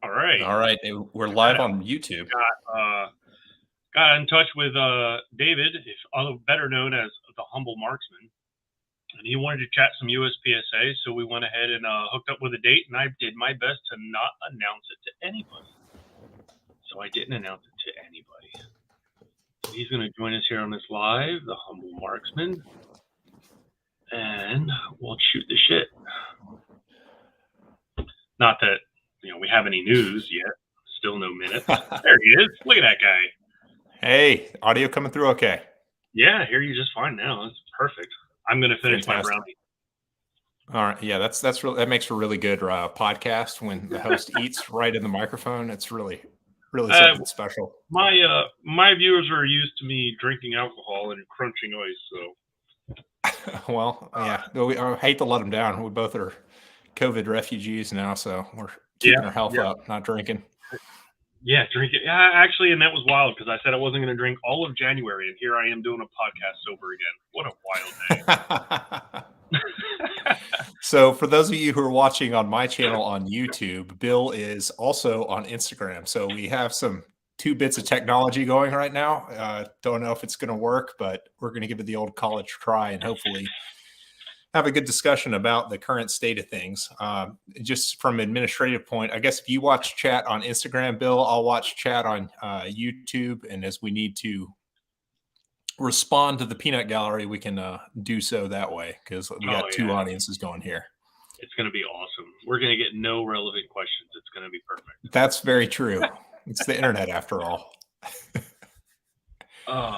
All right. All right. We're live on YouTube. Got in touch with David, better known as the Humble Marksman, and he wanted to chat some USPSA. So we went ahead and hooked up with a date, and I did my best to not announce it to anybody. So I didn't announce it to anybody. So he's going to join us here on this live, the Humble Marksman, and we'll shoot the shit. Not that we have any news yet. Still no minutes. There he is. Look at that guy. Hey, audio coming through okay? Yeah, I hear you just fine now. It's perfect. I'm going to finish my brownie. All right. Yeah, that makes for a really good podcast when the host eats right in the microphone. It's really something special. My viewers are used to me drinking alcohol and crunching ice. So, well, yeah, I hate to let them down. We both are COVID refugees now, so we're keeping our health up, not drinking. Yeah, drinking. Yeah, actually, and that was wild because I said I wasn't going to drink all of January, and here I am doing a podcast sober again. What a wild day. So for those of you who are watching on my channel on YouTube, Bill is also on Instagram. So we have two bits of technology going right now. Don't know if it's going to work, but we're going to give it the old college try and hopefully have a good discussion about the current state of things. Just from an administrative point, I guess if you watch chat on Instagram, Bill, I'll watch chat on YouTube. And as we need to respond to the peanut gallery, we can do so that way because we got two audiences going here. It's going to be awesome. We're going to get no relevant questions. It's going to be perfect. That's very true. It's the internet after all.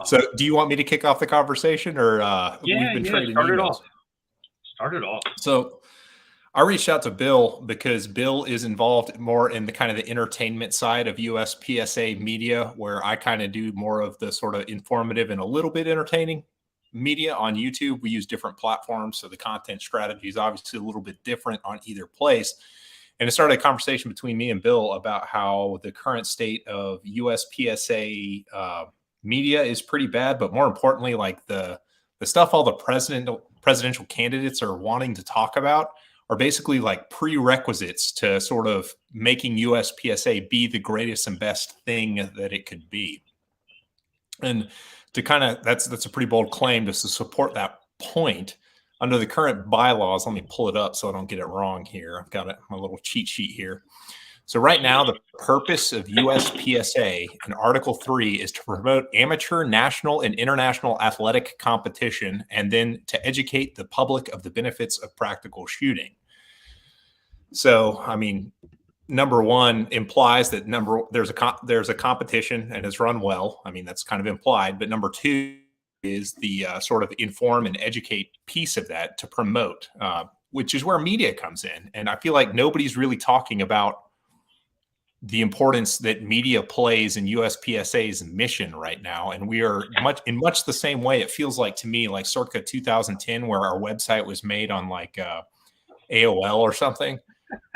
So do you want me to kick off the conversation or we've been trading emails? Start it off. So I reached out to Bill because Bill is involved more in the kind of the entertainment side of USPSA Media, where I kind of do more of the sort of informative and a little bit entertaining media on YouTube. We use different platforms, so the content strategy is obviously a little bit different on either place. And it started a conversation between me and Bill about how the current state of USPSA media is pretty bad, but more importantly, like the stuff all the presidential candidates are wanting to talk about are basically like prerequisites to sort of making USPSA be the greatest and best thing that it could be. And to kind of, that's a pretty bold claim to support that point. Under the current bylaws, let me pull it up so I don't get it wrong here. I've got my little cheat sheet here. So right now, the purpose of USPSA in Article 3 is to promote amateur, national, and international athletic competition, and then to educate the public of the benefits of practical shooting. So, I mean, number one implies that there's a competition and it's run well. I mean, that's kind of implied. But number two is the sort of inform and educate piece of that to promote, which is where media comes in. And I feel like nobody's really talking about the importance that media plays in USPSA's mission right now. And we are in much the same way, it feels like to me, like circa 2010, where our website was made on like AOL or something.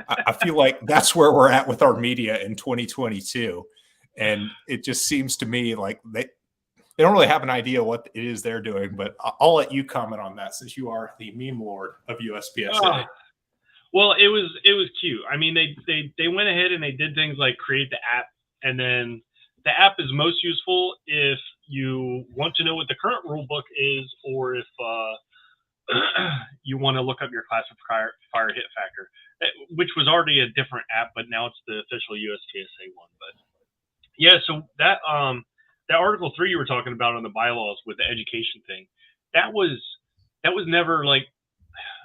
I feel like that's where we're at with our media in 2022. And it just seems to me like they don't really have an idea what it is they're doing, but I'll let you comment on that since you are the meme lord of USPSA. Well, it was cute. I mean, they went ahead and they did things like create the app, and then the app is most useful if you want to know what the current rule book is, or if you want to look up your classifier hit factor, which was already a different app, but now it's the official USPSA one. But yeah, so that Article 3 you were talking about on the bylaws with the education thing, that was never like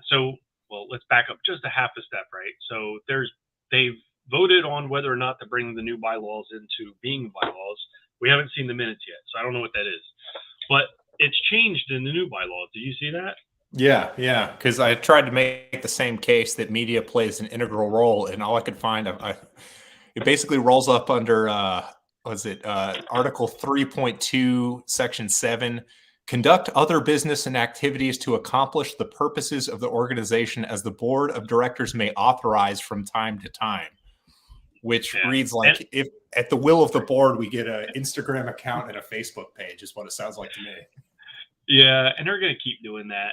so. Well, let's back up just a half a step, right? So they've voted on whether or not to bring the new bylaws into being bylaws. We haven't seen the minutes yet, so I don't know what that is. But it's changed in the new bylaws. Did you see that? Yeah. Because I tried to make the same case that media plays an integral role, and all I could find, it basically rolls up under, Article 3.2, Section 7, conduct other business and activities to accomplish the purposes of the organization as the board of directors may authorize from time to time, which reads like if at the will of the board, we get an Instagram account and a Facebook page is what it sounds like to me. Yeah. And they're going to keep doing that.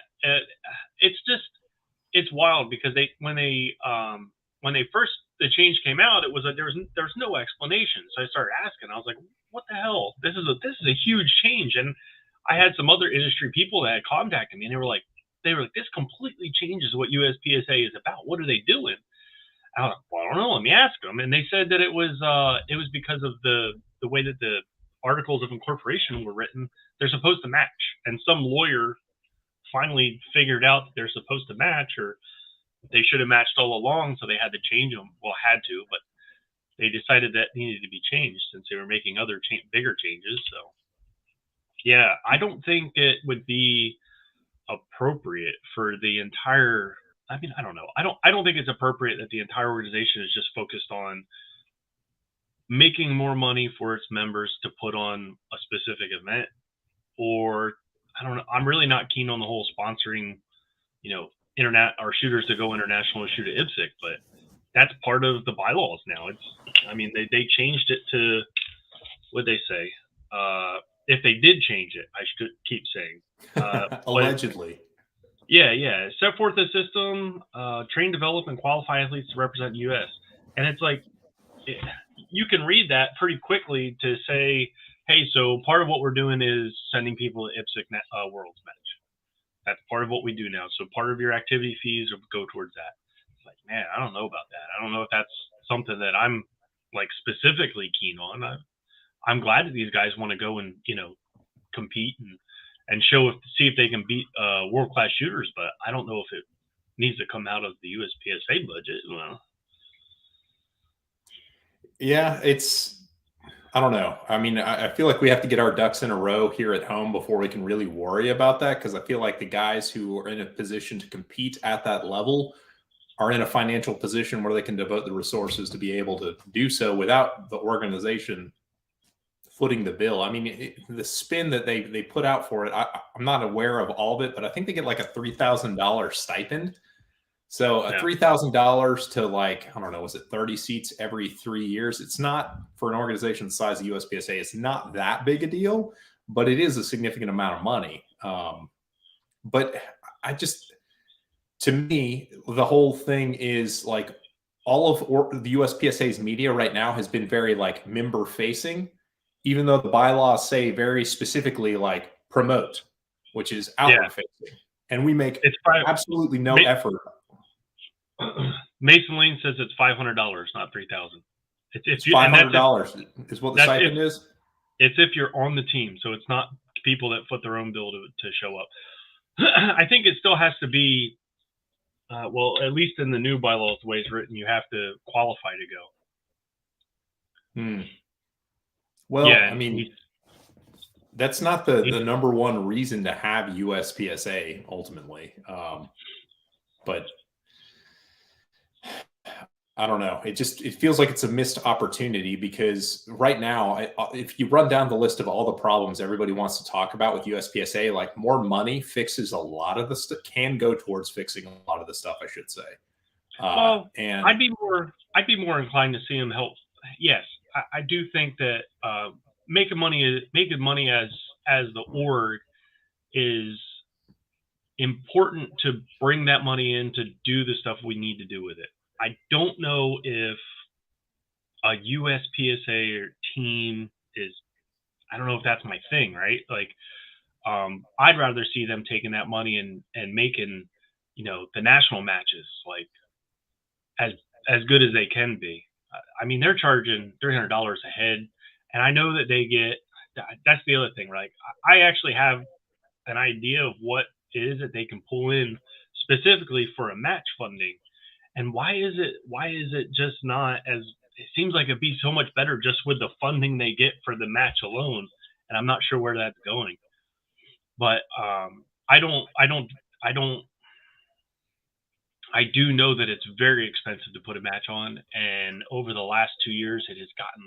It's wild because when they first the change came out, it was like there's no explanation. So I started asking. I was like, what the hell? This is a huge change. And I had some other industry people that had contacted me, and they were like, this completely changes what USPSA is about. What are they doing? I was like, well, I don't know. Let me ask them. And they said that it was because of the way that the articles of incorporation were written. They're supposed to match, and some lawyer finally figured out that they're supposed to match, or they should have matched all along, so they had to change them. Well, had to, but they decided that needed to be changed since they were making other bigger changes. So, yeah, I don't think it would be appropriate for the entire. I mean, I don't know. I don't think it's appropriate that the entire organization is just focused on making more money for its members to put on a specific event, or I don't know. I'm really not keen on the whole sponsoring, internet or shooters to go international and shoot at IPSC, but that's part of the bylaws now. They changed it to what they say. If they did change it, I should keep saying. Allegedly. Yeah. Set forth a system, train, develop, and qualify athletes to represent the U.S. And it's like, you can read that pretty quickly to say, hey, so part of what we're doing is sending people to IPSC Worlds match. That's part of what we do now. So part of your activity fees go towards that. It's like, man, I don't know about that. I don't know if that's something that I'm like specifically keen on. I'm glad that these guys want to go and, compete and see if they can beat world-class shooters, but I don't know if it needs to come out of the USPSA budget. Well, yeah, I don't know. I mean, I feel like we have to get our ducks in a row here at home before we can really worry about that, because I feel like the guys who are in a position to compete at that level are in a financial position where they can devote the resources to be able to do so without the organization footing the bill. I mean, the spin that they put out for it, I'm not aware of all of it, but I think they get like a $3,000 stipend. So $3,000 to like, I don't know, was it 30 seats every 3 years? It's not, for an organization the size of USPSA, it's not that big a deal, but it is a significant amount of money. But to me, the whole thing is like all of the USPSA's media right now has been very like member facing, even though the bylaws say very specifically like promote, which is outward facing. And we make absolutely no effort. Mason Lane says it's $500, not $3,000. It's $500 is what the stipend is. It's if you're on the team, so it's not people that foot their own bill to show up. I think it still has to be, well, at least in the new bylaws, the way it's written, you have to qualify to go. Well, yeah, I mean, that's not the number one reason to have USPSA ultimately, but. I don't know. It feels like it's a missed opportunity, because right now, if you run down the list of all the problems everybody wants to talk about with USPSA, like more money fixes a lot of the stuff, can go towards fixing a lot of the stuff, I should say. And I'd be more inclined to see them help. Yes, I do think that making money as the org is important to bring that money in to do the stuff we need to do with it. I don't know if a USPSA team is, I don't know if that's my thing, right? Like, I'd rather see them taking that money and making, the national matches like as good as they can be. I mean, they're charging $300 a head, and I know that they get. That's the other thing, right? I actually have an idea of what it is that they can pull in specifically for a match funding. And why is it just not as, it seems like it'd be so much better just with the funding they get for the match alone. And I'm not sure where that's going, but I do know that it's very expensive to put a match on. And over the last 2 years, it has gotten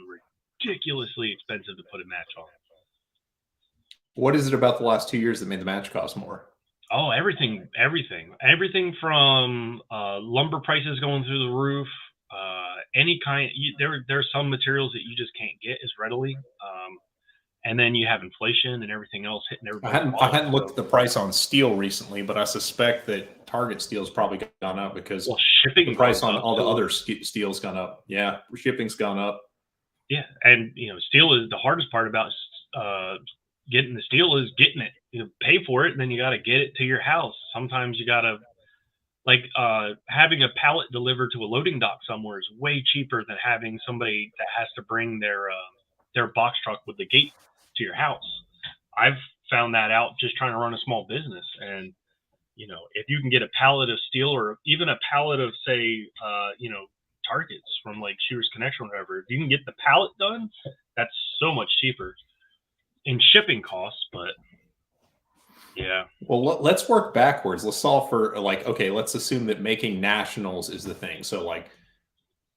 ridiculously expensive to put a match on. What is it about the last 2 years that made the match cost more? Oh, everything from lumber prices going through the roof. Any kind, there's some materials that you just can't get as readily. and then you have inflation and everything else hitting everybody. I hadn't looked at the price on steel recently, but I suspect that Target steel's probably gone up because shipping the price on all the other steel's gone up. Yeah, shipping's gone up. Yeah, and steel is the hardest part about getting the steel is getting it. You pay for it, and then you got to get it to your house. Sometimes you got to having a pallet delivered to a loading dock somewhere is way cheaper than having somebody that has to bring their box truck with the gate to your house. I've found that out just trying to run a small business, and if you can get a pallet of steel or even a pallet of say targets from like Shearer's Connection or whatever, if you can get the pallet done, that's so much cheaper in shipping costs. But yeah, well, let's work backwards. Let's solve for okay, let's assume that making nationals is the thing. So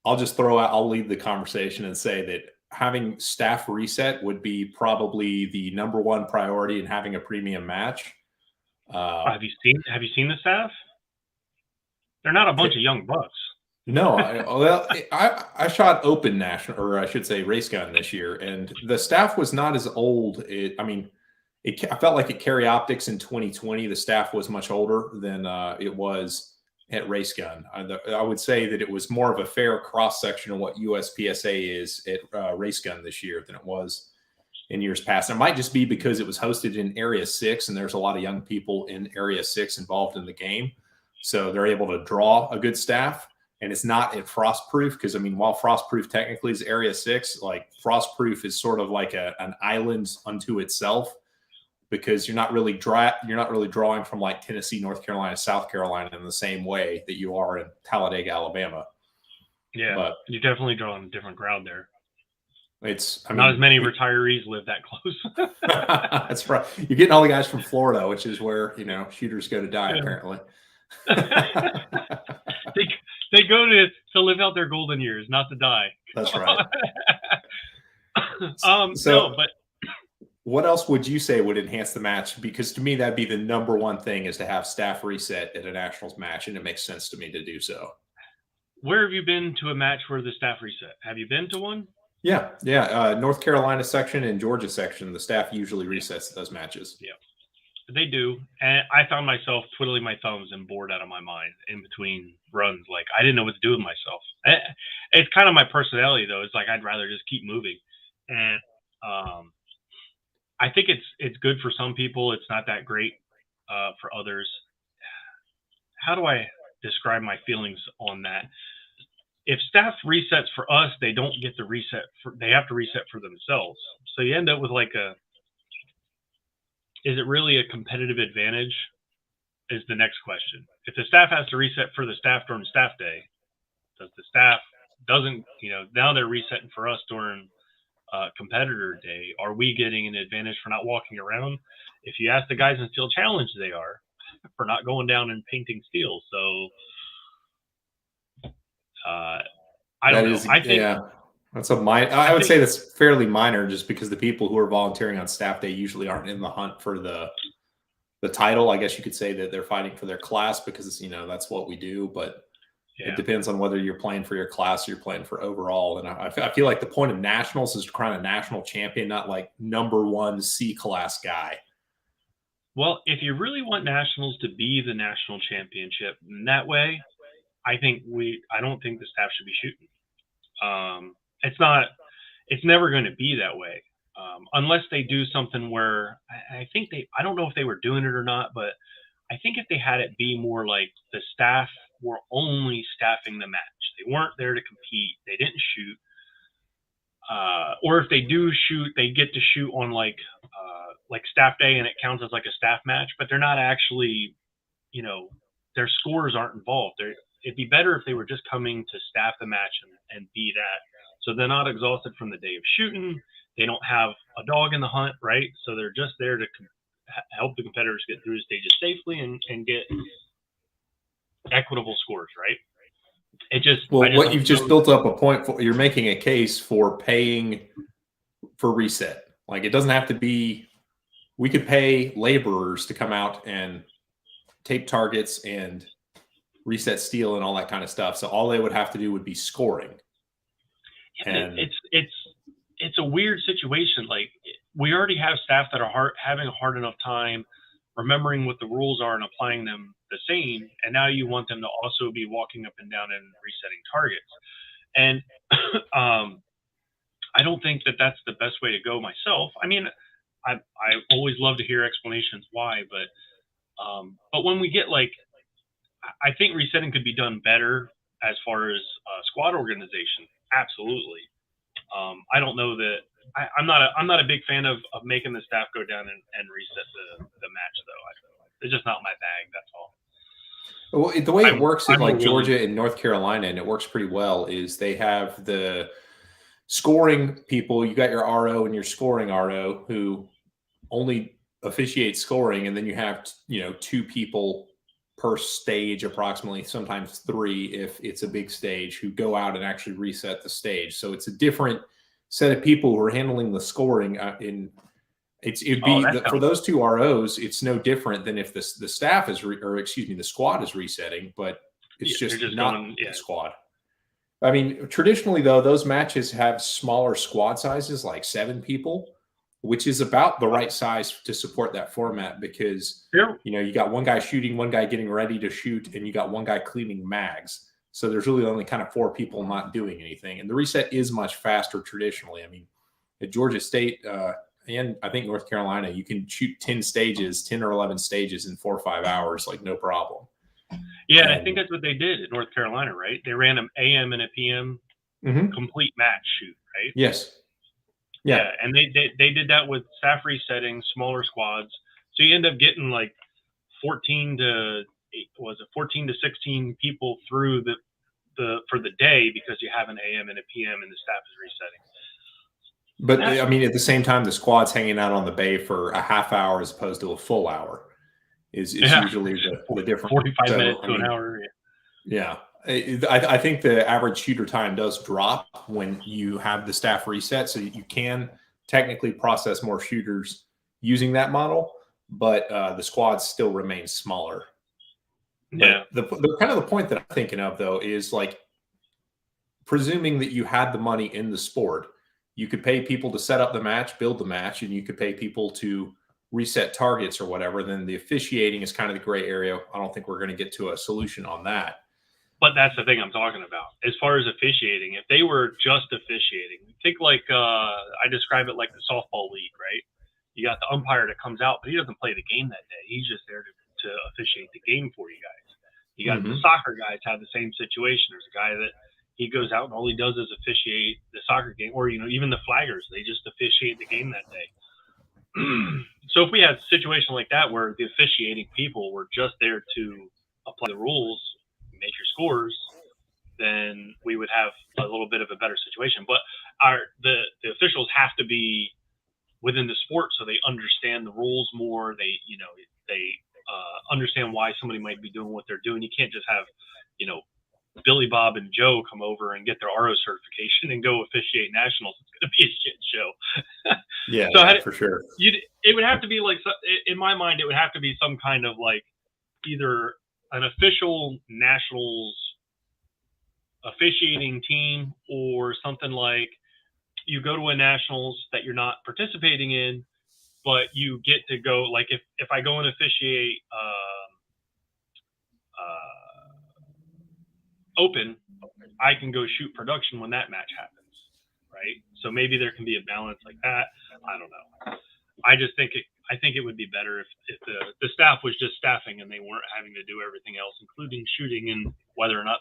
I'll lead the conversation and say that having staff reset would be probably the number one priority in having a premium match. Have you seen the staff? They're not a bunch of young bucks. No, I shot open national, or I should say race gun this year, and the staff was not as old. I felt like at Carry Optics in 2020, the staff was much older than it was at Race Gun. I would say that it was more of a fair cross section of what USPSA is at Race Gun this year than it was in years past. It might just be because it was hosted in Area 6, and there's a lot of young people in Area 6 involved in the game, so they're able to draw a good staff. And it's not at Frostproof because, while Frostproof technically is Area 6, Frostproof is sort of like an island unto itself, because you're not really drawing from like Tennessee, North Carolina, South Carolina in the same way that you are in Talladega, Alabama. Yeah, but you're definitely drawing a different crowd there. It's not as many retirees live that close. That's right. You're getting all the guys from Florida, which is where shooters go to die, apparently. They go to live out their golden years, not to die. That's right. But what else would you say would enhance the match? Because to me, that'd be the number one thing, is to have staff reset at a nationals match, and it makes sense to me to do so. Where have you been to a match where the staff reset? Have you been to one? Yeah. North Carolina section and Georgia section, the staff usually resets those matches. Yeah, they do. And I found myself twiddling my thumbs and bored out of my mind in between runs. Like, I didn't know what to do with myself. It's kind of my personality, though. It's like I'd rather just keep moving. And I think it's good for some people. It's not that great for others. How do I describe my feelings on that? If staff resets for us, they don't get the reset. They have to reset for themselves. So you end up with is it really a competitive advantage? Is the next question. If the staff has to reset for the staff during staff day, does the staff doesn't, now they're resetting for us during competitor day, are we getting an advantage for not walking around? If you ask the guys in Steel Challenge, they are, for not going down and painting steel. So I don't know. I think that's I would say that's fairly minor, just because the people who are volunteering on staff day usually aren't in the hunt for the title. I guess you could say that they're fighting for their class, because that's what we do. But it depends on whether you're playing for your class or you're playing for overall. And I feel like the point of nationals is to crown a national champion, not like number one C class guy. Well, if you really want nationals to be the national championship in that way, I don't think the staff should be shooting. It's never going to be that way. Unless they do something where I don't know if they were doing it or not, but I think if they had it be more like the staff were only staffing the match, they weren't there to compete, they didn't shoot, or if they do shoot, they get to shoot on like staff day and it counts as like a staff match, but they're not actually, their scores aren't involved. It'd be better if they were just coming to staff the match and be that. So they're not exhausted from the day of shooting. They don't have a dog in the hunt, right? So they're just there to help the competitors get through the stages safely and get equitable scores, right? You've just built up a point for, you're making a case for paying for reset. Like, it doesn't have to be, we could pay laborers to come out and tape targets and reset steel and all that kind of stuff. So all they would have to do would be scoring. And it's a weird situation. Like, we already have staff that are having a hard enough time remembering what the rules are and applying them the same, and now you want them to also be walking up and down and resetting targets. And I don't think that that's the best way to go myself. I mean, I always love to hear explanations why, but when we get like, I think resetting could be done better as far as squad organization. Absolutely. I don't know that I'm not a big fan of making the staff go down and reset the match though. It's just not my bag. That's all. Well, the way it works in like Georgia and North Carolina, and it works pretty well, is they have the scoring people. You got your RO and your scoring RO who only officiate scoring, and then you have, you know, 2 people per stage, approximately, sometimes 3 if it's a big stage, who go out and actually reset the stage. So it's a different set of people who are handling the scoring. For those 2 ROs, it's no different than if the staff is, the squad is resetting, but it's just not the squad. I mean, traditionally though, those matches have smaller squad sizes, like 7 people, which is about the right size to support that format, because you know, you got one guy shooting, one guy getting ready to shoot, and you got one guy cleaning mags. So there's really only kind of 4 people not doing anything, and the reset is much faster traditionally. I mean, at Georgia State and I think North Carolina, you can shoot 10 or 11 stages in 4 or 5 hours, like no problem. Yeah, and I think that's what they did at North Carolina, right? They ran an AM and a PM complete match shoot, right? Yes. Yeah, and they did that with staff resetting, smaller squads. So you end up getting like 14 to 16 people through for the day, because you have an AM and a PM and the staff is resetting. But I mean, at the same time, the squad's hanging out on the bay for a half hour as opposed to a full hour is usually the difference. 45 minutes to an hour. Yeah. I think the average shooter time does drop when you have the staff reset, so you can technically process more shooters using that model, but the squad still remains smaller. Yeah. But the kind of the point that I'm thinking of though is, like, presuming that you had the money in the sport, you could pay people to set up the match, build the match, and you could pay people to reset targets or whatever. Then the officiating is kind of the gray area. I don't think we're going to get to a solution on that. But that's the thing I'm talking about. As far as officiating, if they were just officiating, think like I describe it like the softball league, right? You got the umpire that comes out, but he doesn't play the game that day. He's just there to officiate the game for you guys. You got the soccer guys have the same situation. There's a guy that he goes out and all he does is officiate the soccer game, or, you know, even the flaggers, they just officiate the game that day. So if we had a situation like that where the officiating people were just there to apply the rules, make your scores, then we would have a little bit of a better situation. But the officials have to be within the sport, so they understand the rules more. They understand why somebody might be doing what they're doing. You can't just have, you know, Billy Bob and Joe come over and get their RO certification and go officiate nationals. It's going to be a shit show. For sure. It would have to be like, in my mind, it would have to be some kind of like either an official nationals officiating team, or something like you go to a nationals that you're not participating in, but you get to go, like if I go and officiate open, I can go shoot production when that match happens, right? So maybe there can be a balance like that. I don't know. I think it would be better if the staff was just staffing and they weren't having to do everything else, including shooting, and whether or not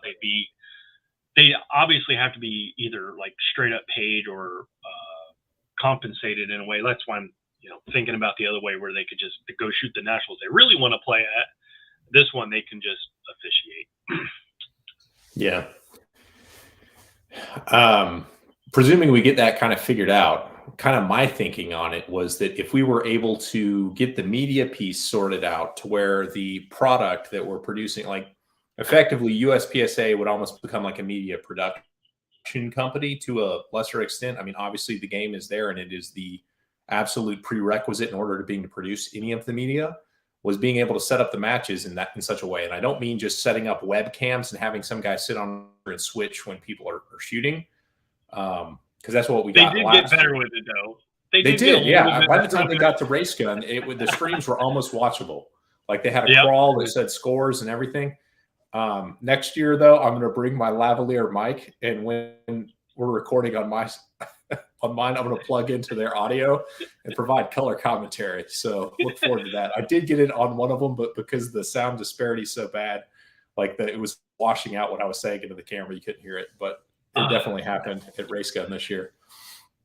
they obviously have to be either like straight up paid or compensated in a way. That's why I'm, you know, thinking about the other way, where they could just go shoot the nationals they really want to play at. This one, they can just officiate. Yeah. Presuming we get that kind of figured out, kind of my thinking on it was that if we were able to get the media piece sorted out to where the product that we're producing, like effectively USPSA would almost become like a media production company to a lesser extent. I mean, obviously the game is there and it is the absolute prerequisite in order to being to produce any of the media, was being able to set up the matches in such a way. And I don't mean just setting up webcams and having some guy sit on and switch when people are shooting. Because that's what we got. They did get better with it though. They did, yeah. By the time they got to Race Gun, the streams were almost watchable. Like they had a crawl that said scores and everything. Next year, though, I'm going to bring my lavalier mic, and when we're recording on mine, I'm going to plug into their audio and provide color commentary. So look forward to that. I did get it on one of them, but because the sound disparity is so bad, like that, it was washing out what I was saying into the camera. You couldn't hear it, but it definitely happened at Race Gun this year.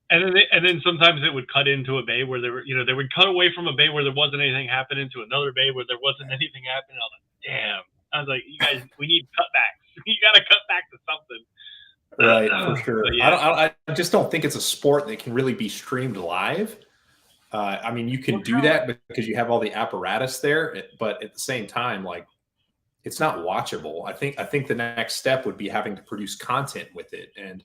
And then sometimes it would cut into a bay where they would cut away from a bay where there wasn't anything happening to another bay where there wasn't anything happening. I was like, damn. I was like, you guys, we need cutbacks. You got to cut back to something. Right, for sure. Yeah. I just don't think it's a sport that can really be streamed live. I mean, you can do that because you have all the apparatus there, but at the same time, like, it's not watchable. I think the next step would be having to produce content with it. And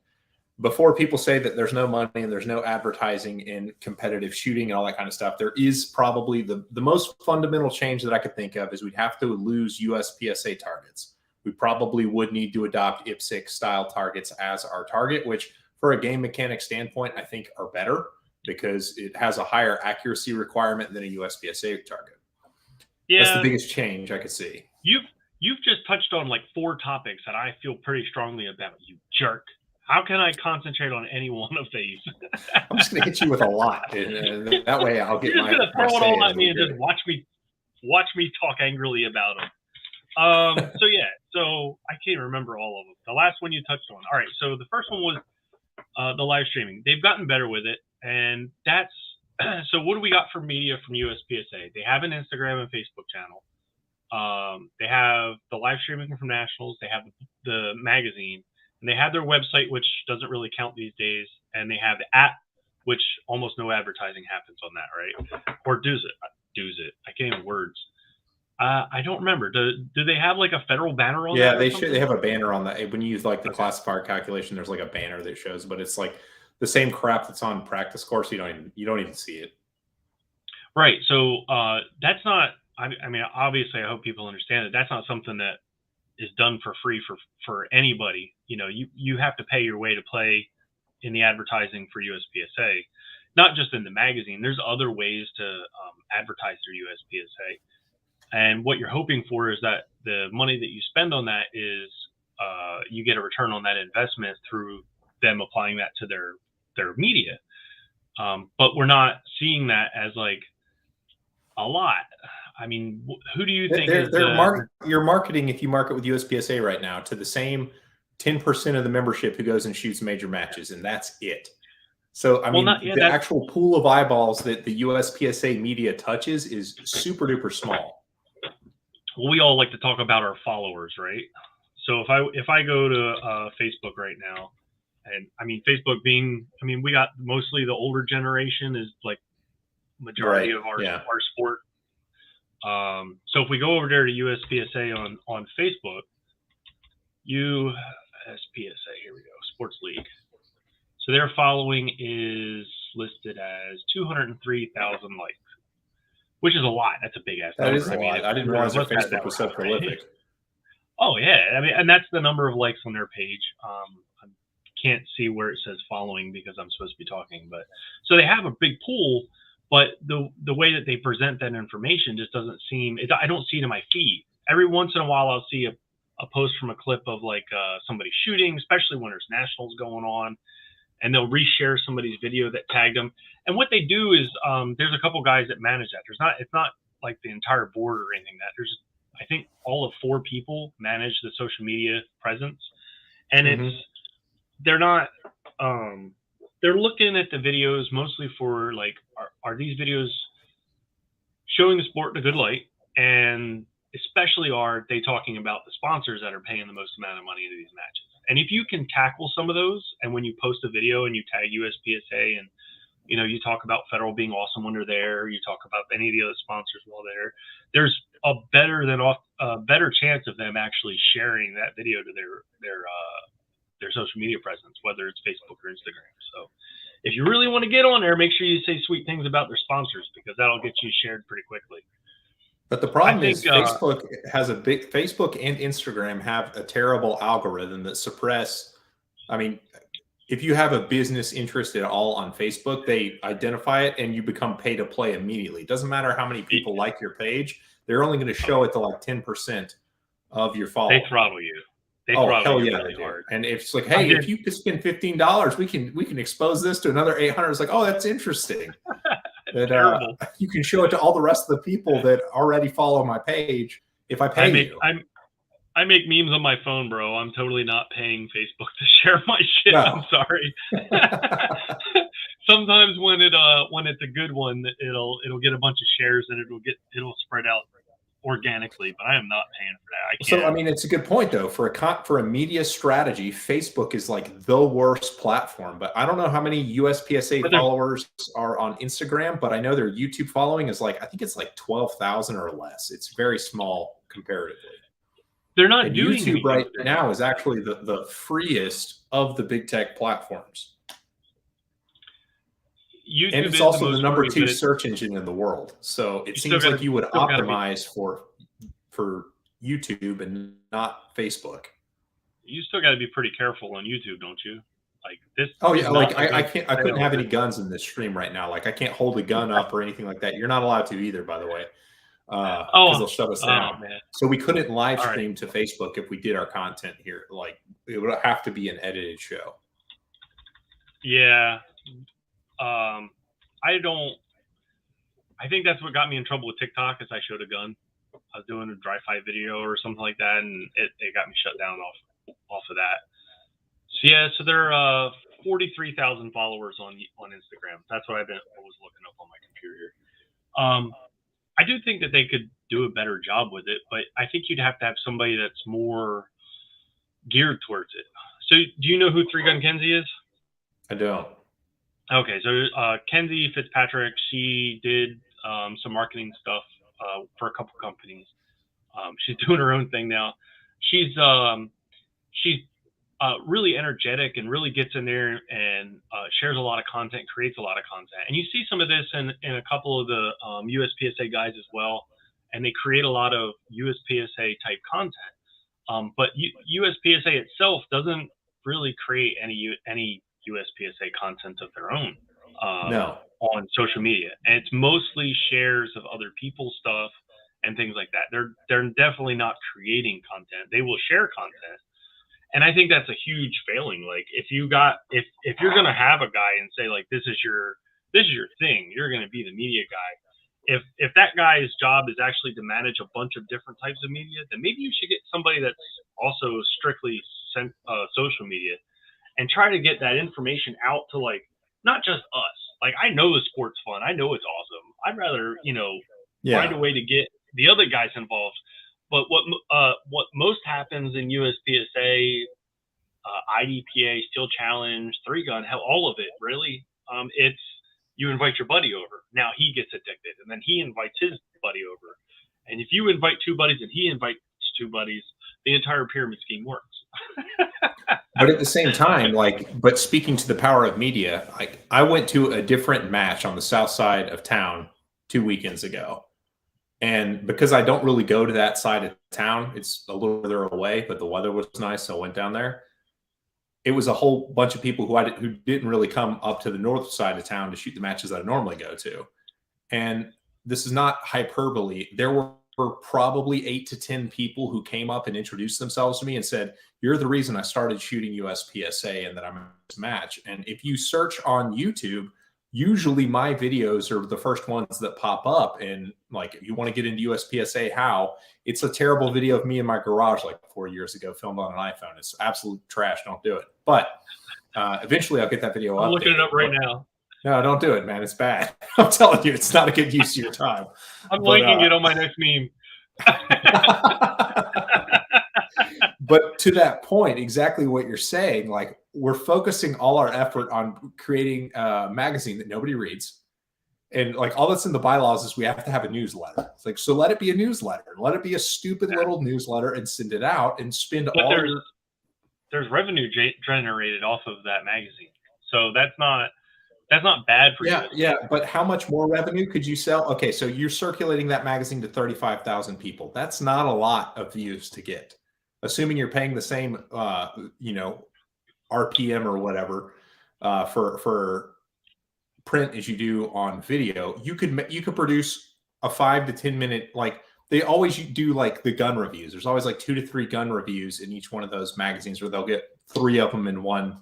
before people say that there's no money and there's no advertising in competitive shooting and all that kind of stuff, there is probably the most fundamental change that I could think of is we'd have to lose USPSA targets. We probably would need to adopt IPSC style targets as our target, which for a game mechanic standpoint, I think are better because it has a higher accuracy requirement than a USPSA target. Yeah, that's the biggest change I could see. You've just touched on like 4 topics that I feel pretty strongly about, you jerk. How can I concentrate on any one of these? I'm just going to hit you with a lot. And that way I'll get You're just going to throw it all at me and just watch me talk angrily about them. So I can't remember all of them. The last one you touched on. All right. So the first one was the live streaming. They've gotten better with it. And that's, so what do we got for media from USPSA? They have an Instagram and Facebook channel. They have the live streaming from nationals. They have the magazine. And they have their website, which doesn't really count these days. And they have the app, which almost no advertising happens on that, right? Or does it? I can't even words. I don't remember. Do they have like a federal banner on that? Yeah, they should. They have a banner on that. When you use like the classifier calculation, there's like a banner that shows, but it's like the same crap that's on practice course. You don't even see it. Right. So that's not. I mean, obviously, I hope people understand that that's not something that is done for free for anybody. You know, you have to pay your way to play in the advertising for USPSA, not just in the magazine. There's other ways to advertise through USPSA. And what you're hoping for is that the money that you spend on that is you get a return on that investment through them applying that to their media. But we're not seeing that as like a lot. I mean, who do you think you're marketing, if you market with USPSA right now, to the same 10% of the membership who goes and shoots major matches, and that's it. So, I mean, the actual pool of eyeballs that the USPSA media touches is super duper small. Well, we all like to talk about our followers, right? So if I go to Facebook right now, and I mean, Facebook being, I mean, we got mostly the older generation is like majority of our sport. So if we go over there to USPSA on Facebook, USPSA, here we go, Sports League. So their following is listed as 203,000 likes, which is a lot. That's a big ass number. That is a lot. I didn't realize their Facebook was so prolific. Oh yeah, I mean, and that's the number of likes on their page. I can't see where it says following because I'm supposed to be talking, but so they have a big pool. But the way that they present that information just doesn't seem. I don't see it in my feed. Every once in a while, I'll see a post from a clip of like somebody shooting, especially when there's nationals going on, and they'll reshare somebody's video that tagged them. And what they do is there's a couple guys that manage that. It's not like the entire board or anything. There's I think all of 4 people manage the social media presence, and they're not. They're looking at the videos mostly for like, are these videos showing the sport in a good light? And especially are they talking about the sponsors that are paying the most amount of money into these matches? And if you can tackle some of those, and when you post a video and you tag USPSA and, you know, you talk about Federal being awesome when they're there, you talk about any of the other sponsors while they're there, there's a better chance of them actually sharing that video to their social media presence, whether it's Facebook or Instagram. So if you really want to get on there, make sure you say sweet things about their sponsors, because that'll get you shared pretty quickly. But the problem is Facebook and Instagram have a terrible algorithm that suppress. I mean, if you have a business interest at all on Facebook, they identify it and you become pay to play immediately. It doesn't matter how many people like your page. They're only going to show it to like 10% of your followers. They throttle you. They Oh, throttle hell you yeah, really they do. hard. And if it's like, hey, if you could spend $15, we can expose this to another 800. It's like, oh, that's interesting. That you can show it to all the rest of the people that already follow my page if I pay you. I make memes on my phone, bro. I'm totally not paying Facebook to share my shit. No. I'm sorry. Sometimes when it's a good one, it'll get a bunch of shares and it'll spread out organically, but I am not paying for that. I can't. So I mean, it's a good point though. For a media strategy, Facebook is like the worst platform. But I don't know how many USPSA followers are on Instagram, but I know their YouTube following is like, I think it's like 12,000 or less. It's very small comparatively. They're not doing YouTube right now is actually the freest of the big tech platforms. YouTube and it's also the number 2 search engine in the world. So it seems like you would optimize for YouTube and not Facebook. You still got to be pretty careful on YouTube, don't you? Like this. Oh yeah, like I couldn't have any guns in this stream right now. Like I can't hold a gun up or anything like that. You're not allowed to either, by the way. Because they'll shut us down. So we couldn't live stream to Facebook if we did our content here. Like it would have to be an edited show. Yeah. I think that's what got me in trouble with TikTok is I showed a gun. I was doing a dry fight video or something like that, and it got me shut down off of that. So yeah, so there are 43,000 followers on Instagram. That's what I was looking up on my computer. I do think that they could do a better job with it, but I think you'd have to have somebody that's more geared towards it. So do you know who 3Gun Kenzie is? I don't. Okay, so Kenzie Fitzpatrick, she did some marketing stuff for a couple companies. She's doing her own thing now. She's really energetic and really gets in there and shares a lot of content, creates a lot of content. And you see some of this in a couple of the USPSA guys as well. And they create a lot of USPSA type content. But USPSA itself doesn't really create any USPSA content of their own on social media. And it's mostly shares of other people's stuff and things like that. They're definitely not creating content. They will share content. And I think that's a huge failing. Like if you're gonna have a guy and say like this is your thing, you're gonna be the media guy. If that guy's job is actually to manage a bunch of different types of media, then maybe you should get somebody that's also strictly social media and try to get that information out to like not just us. Like I know the sport's fun, I know it's awesome. I'd rather find a way to get the other guys involved. But what most happens in USPSA, IDPA, Steel Challenge, 3Gun, hell, all of it really, it's you invite your buddy over. Now he gets addicted, and then he invites his buddy over. And if you invite 2 buddies and he invites 2 buddies, the entire pyramid scheme works. But at the same time, but speaking to the power of media, I went to a different match on the south side of town 2 weekends ago. And because I don't really go to that side of town, it's a little further away, but the weather was nice, so I went down there. It was a whole bunch of people who didn't really come up to the north side of town to shoot the matches that I normally go to. And this is not hyperbole. There were probably 8 to 10 people who came up and introduced themselves to me and said, "You're the reason I started shooting USPSA and that I'm in this match." And if you search on YouTube, usually my videos are the first ones that pop up. And like, if you want to get into USPSA, it's a terrible video of me in my garage like 4 years ago, filmed on an iPhone. It's absolute trash. Don't do it. But eventually I'll get that video up. I'm looking it up right now. No, don't do it, man. It's bad. I'm telling you, it's not a good use of your time. I'm linking it on my next meme. But to that point, exactly what you're saying, like we're focusing all our effort on creating a magazine that nobody reads. And like all that's in the bylaws is we have to have a newsletter. It's like, so let it be a newsletter. Let it be a stupid little newsletter and send it out and spend there's revenue generated off of that magazine. So that's not bad for you. Yeah. But how much more revenue could you sell? Okay. So you're circulating that magazine to 35,000 people. That's not a lot of views to get. Assuming you're paying the same, RPM or whatever, for print as you do on video. You could produce a 5 to 10 minute, like they always do like the gun reviews. There's always like 2 to 3 gun reviews in each one of those magazines where they'll get 3 of them in one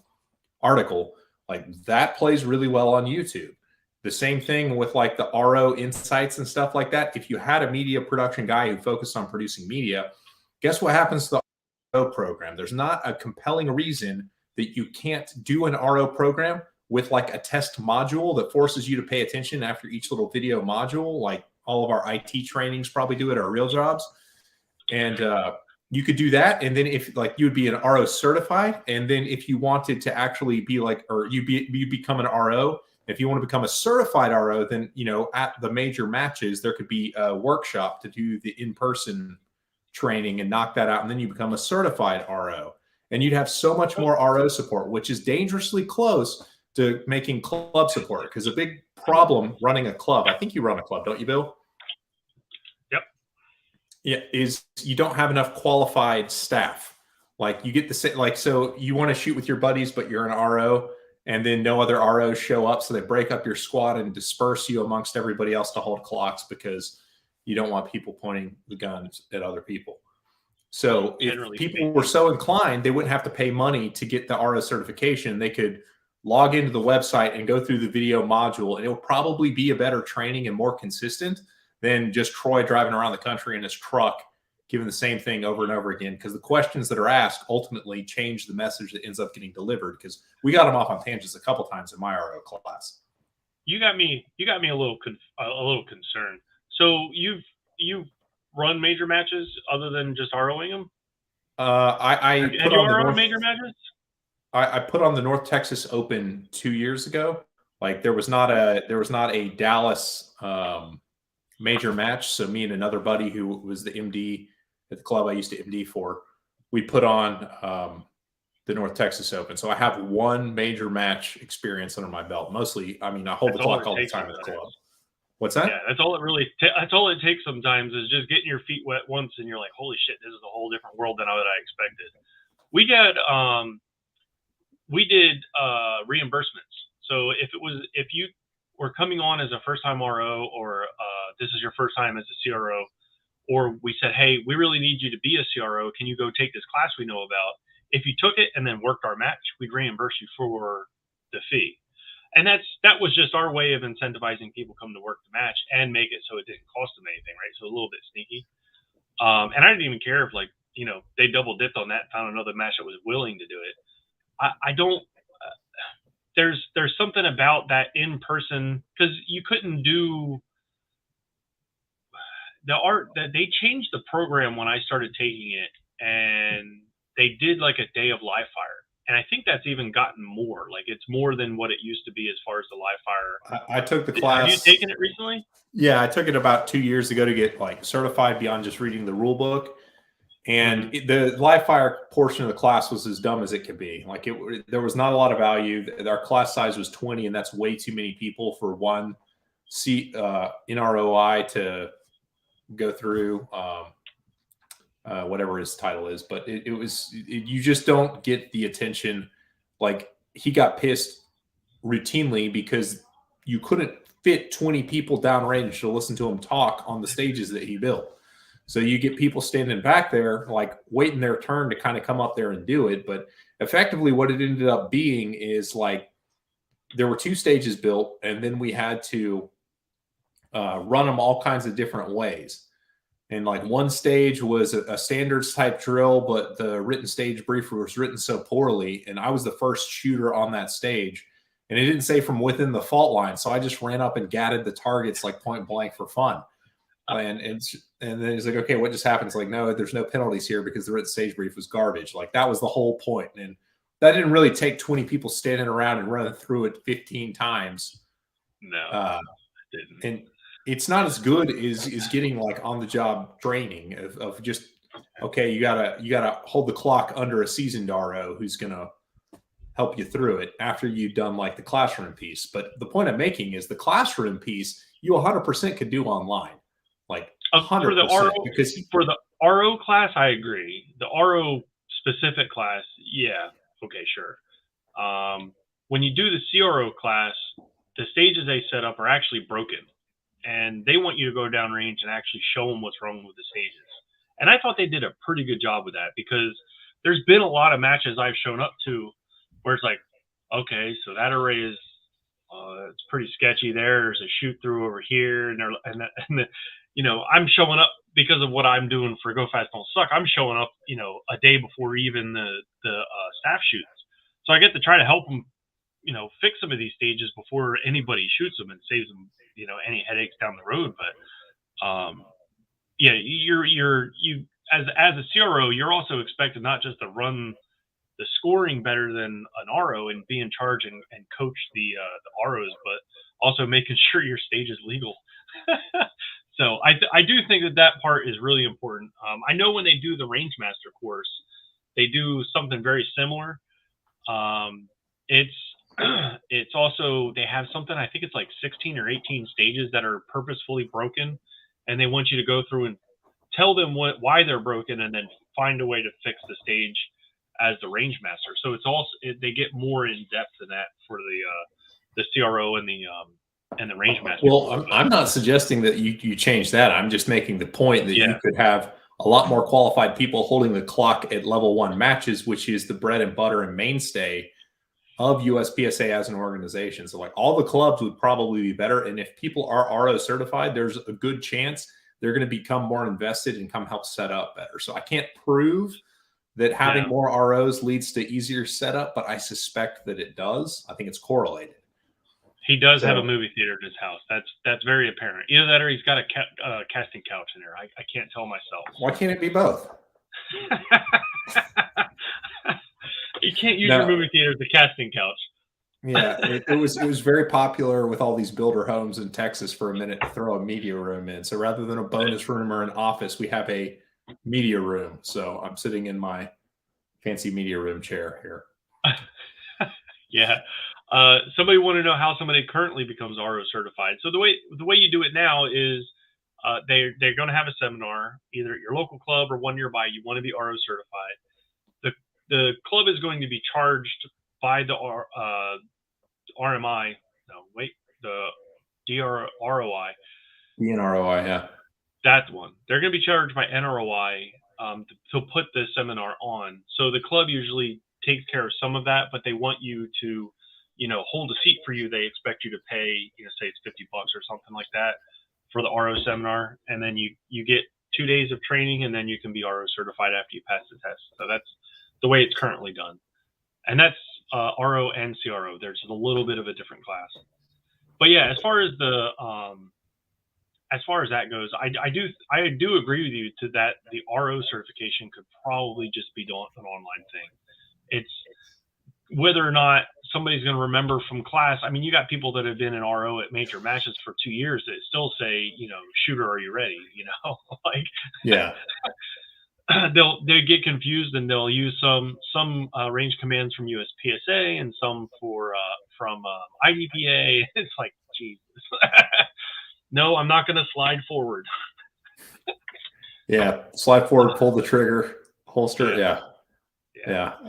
article. Like that plays really well on YouTube. The same thing with like the RO insights and stuff like that. If you had a media production guy who focused on producing media, guess what happens to the RO program? There's not a compelling reason that you can't do an RO program with like a test module that forces you to pay attention after each little video module, like all of our IT trainings probably do at our real jobs. And you could do that. And then if like you would be an RO certified, and then if you wanted to actually be like, or you become an RO, if you want to become a certified RO, then, you know, at the major matches, there could be a workshop to do the in-person training and knock that out. And then you become a certified RO, and you'd have so much more RO support, which is dangerously close to making club support. Because a big problem running a club, I think you run a club, don't you, Bill? Yep. Yeah, is you don't have enough qualified staff. Like you get the like, so you want to shoot with your buddies, but you're an RO, and then no other ROs show up, so they break up your squad and disperse you amongst everybody else to hold clocks because you don't want people pointing the guns at other people. So if people were so inclined, they wouldn't have to pay money to get the RO certification. They could log into the website and go through the video module, and it would probably be a better training and more consistent than just Troy driving around the country in his truck, giving the same thing over and over again. Because the questions that are asked ultimately change the message that ends up getting delivered. Because we got them off on tangents a couple times in my RO class. You got me a little concerned. So you've run major matches other than just ROing them? Have you RO major matches? I put on the North Texas Open 2 years ago. Like there was not a Dallas major match. So me and another buddy who was the MD at the club I used to MD for, we put on the North Texas Open. So I have one major match experience under my belt. Mostly, I mean, I hold the clock all the time at the club. What's that? Yeah, that's all it takes sometimes is just getting your feet wet once, and you're like, holy shit, this is a whole different world than what I expected. We did reimbursements. So if you were coming on as a first-time RO, or this is your first time as a CRO, or we said, hey, we really need you to be a CRO. Can you go take this class we know about? If you took it and then worked our match, we'd reimburse you for the fee. And that was just our way of incentivizing people come to work the match and make it so it didn't cost them anything, right? So a little bit sneaky. And I didn't even care if, like, you know, they double dipped on that and found another match that was willing to do it. I don't. There's something about that in person, because you couldn't do the art that they changed the program when I started taking it, and they did like a day of live fire. And I think that's even gotten more. Like it's more than what it used to be as far as the live fire. I took the class. Have you taken it recently? Yeah, I took it about 2 years ago to get like certified beyond just reading the rule book. And the live fire portion of the class was as dumb as it could be. Like there was not a lot of value. Our class size was 20, and that's way too many people for one seat NROI to go through. Whatever his title is, but you just don't get the attention. Like he got pissed routinely because you couldn't fit 20 people downrange to listen to him talk on the stages that he built. So you get people standing back there, like waiting their turn to kind of come up there and do it. But effectively what it ended up being is like, there were 2 stages built, and then we had to run them all kinds of different ways. And like one stage was a standards type drill, but the written stage brief was written so poorly. And I was the first shooter on that stage, and it didn't say from within the fault line. So I just ran up and gatted the targets like point blank for fun. And then he's like, okay, what just happened? It's like, no, there's no penalties here because the written stage brief was garbage. Like that was the whole point. And that didn't really take 20 people standing around and running through it 15 times. No, it didn't. And it's not as good as getting like on the job training of just, okay, you gotta hold the clock under a seasoned RO who's gonna help you through it after you've done like the classroom piece. But the point I'm making is the classroom piece you 100% could do online, like 100%. For the RO class, I agree. The RO specific class, yeah, okay, sure. when you do the CRO class, the stages they set up are actually broken, and they want you to go downrange and actually show them what's wrong with the stages. And I thought they did a pretty good job with that, because there's been a lot of matches I've shown up to where it's like, okay, so that array is it's pretty sketchy. There's a shoot through over here, and I'm showing up because of what I'm doing for GoFastDontSuck. I'm showing up, a day before even the staff shoots, so I get to try to help them, fix some of these stages before anybody shoots them and saves them, any headaches down the road. But yeah, you as a CRO, you're also expected not just to run the scoring better than an RO and be in charge and coach the ROs, but also making sure your stage is legal. So I do think that part is really important. I know when they do the Range Master course, they do something very similar. It's also, they have something, I think it's like 16 or 18 stages that are purposefully broken, and they want you to go through and tell them why they're broken, and then find a way to fix the stage as the Range Master. So it's also, they get more in depth than that for the CRO and the Range Master. Well, I'm not suggesting that you change that. I'm just making the point that you could have a lot more qualified people holding the clock at level 1 matches, which is the bread and butter and mainstay of USPSA as an organization. So like, all the clubs would probably be better. And if people are RO certified, there's a good chance they're going to become more invested and come help set up better. So I can't prove that having more ROs leads to easier setup, but I suspect that it does. I think it's correlated. He does have a movie theater at his house. That's very apparent. Either that, or he's got a casting couch in there. I can't tell myself. Why can't it be both? You can't use your movie theater as a casting couch. Yeah, it was very popular with all these builder homes in Texas for a minute to throw a media room in. So rather than a bonus room or an office, we have a media room. So I'm sitting in my fancy media room chair here. Yeah. Somebody want to know how somebody currently becomes RO certified. So the way you do it now is they're going to have a seminar either at your local club or one nearby. You want to be RO certified. The club is going to be charged by the RMI. No, wait, the DROI. DNROI, yeah. That one. They're going to be charged by NROI to put the seminar on. So the club usually takes care of some of that, but they want you to, hold a seat for you. They expect you to pay, say it's $50 or something like that for the RO seminar. And then you get 2 days of training, and then you can be RO certified after you pass the test. So that's the way it's currently done. And that's RO and CRO. There's a little bit of a different class. But yeah, as far as that goes, I do agree with you to that the RO certification could probably just be an online thing. It's whether or not somebody's going to remember from class. I mean, you got people that have been in RO at major matches for 2 years that still say, shooter, are you ready? Like, yeah. They'll get confused, and they'll use some range commands from USPSA and some from IDPA. It's like, Jesus. No, I'm not going to slide forward. Yeah, slide forward, pull the trigger, holster. Yeah.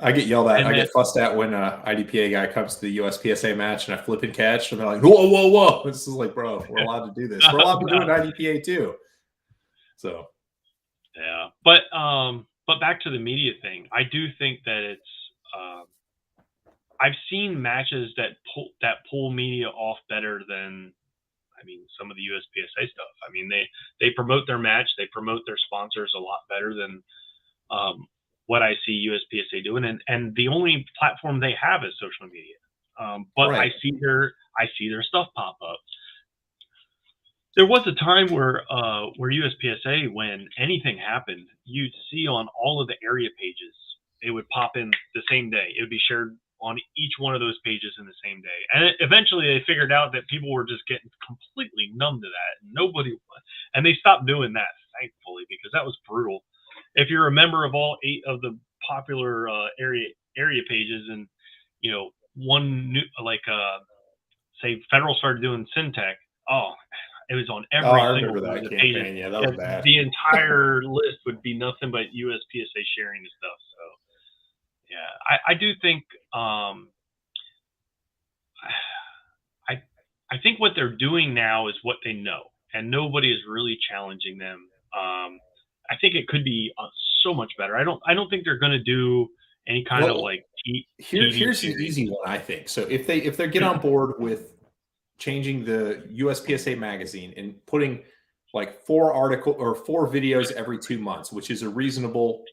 I get yelled at. I get fussed at when IDPA guy comes to the USPSA match and I flip and catch, and they're like, whoa. This is like, bro, we're allowed to do this. We're allowed to do an IDPA too. So. Yeah, but back to the media thing. I do think that it's. I've seen matches that pull media off better than, some of the USPSA stuff. They promote their match, they promote their sponsors a lot better than what I see USPSA doing, and the only platform they have is social media. But right. I see their stuff pop up. There was a time where USPSA, when anything happened, you'd see on all of the area pages, it would pop in the same day. It would be shared on each one of those pages in the same day. And eventually they figured out that people were just getting completely numb to that. And they stopped doing that, thankfully, because that was brutal. If you're a member of all 8 of the popular area pages, and one new, say Federal started doing Syntech, it was on every single one of the pages. Yeah, that was bad. The entire list would be nothing but USPSA sharing the stuff. So, yeah, I do think I think what they're doing now is what they know, and nobody is really challenging them. I think it could be so much better. I don't think they're going to do any kind of Well, like TV here's an series. easy one, I think. So if they get on board with changing the USPSA magazine and putting like 4 videos every 2 months, which is a reasonable.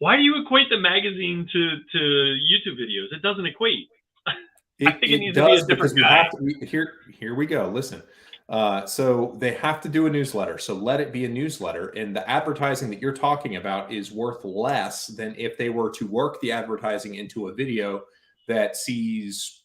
Why do you equate the magazine to YouTube videos? It doesn't equate. I think it It needs to be a does, different because we guy. have to. Here we go. Listen. So they have to do a newsletter. So let it be a newsletter. And the advertising that you're talking about is worth less than if they were to work the advertising into a video that sees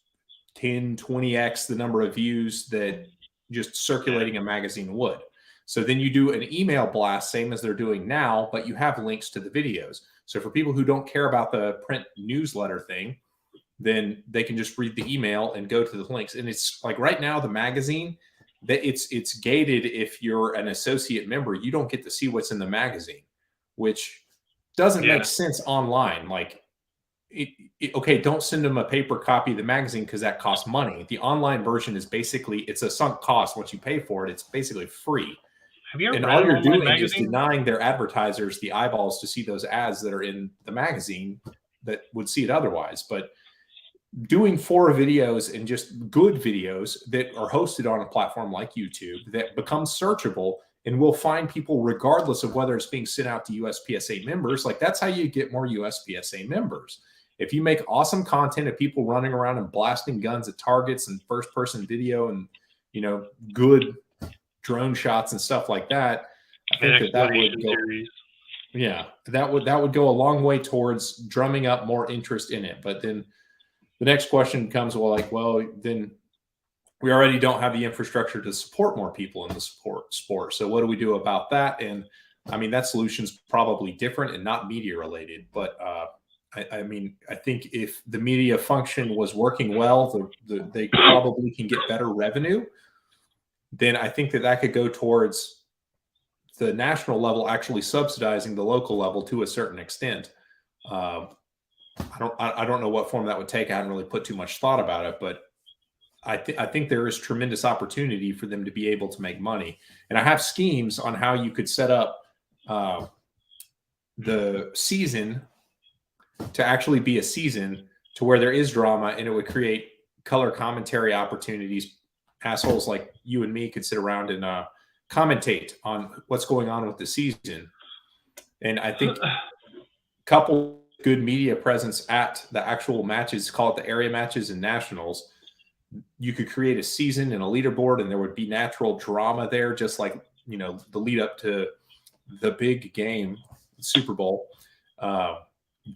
10, 20x the number of views that just circulating a magazine would. So then you do an email blast, same as they're doing now, but you have links to the videos. So for people who don't care about the print newsletter thing, then they can just read the email and go to the links. And it's like right now, the magazine, that it's gated. If you're an associate member, you don't get to see what's in the magazine, which doesn't make sense online. Like, okay, don't send them a paper copy of the magazine because that costs money. The online version is basically, it's a sunk cost. Once you pay for it, it's basically free. Have you ever And read all an you're online doing is magazine? denying their advertisers the eyeballs to see those ads that are in the magazine that would see it otherwise. But doing 4 videos, and just good videos that are hosted on a platform like YouTube that becomes searchable and will find people regardless of whether it's being sent out to USPSA members, like that's how you get more USPSA members. If you make awesome content of people running around and blasting guns at targets and first person video and, good drone shots and stuff like that, I think that would go. Series. Yeah, that would go a long way towards drumming up more interest in it. But then the next question comes, well, then we already don't have the infrastructure to support more people in the sport. So what do we do about that? And I mean, that solution's probably different and not media related. But I think if the media function was working well, they probably can get better revenue. Then I think that could go towards the national level actually subsidizing the local level to a certain extent. I don't know what form that would take. I haven't really put too much thought about it, but I think there is tremendous opportunity for them to be able to make money. And I have schemes on how you could set up the season to actually be a season to where there is drama, and it would create color commentary opportunities. Assholes like you and me could sit around and commentate on what's going on with the season. And I think couple good media presence at the actual matches, call it the area matches and nationals, you could create a season and a leaderboard, and there would be natural drama there, just like the lead up to the big game, Super Bowl.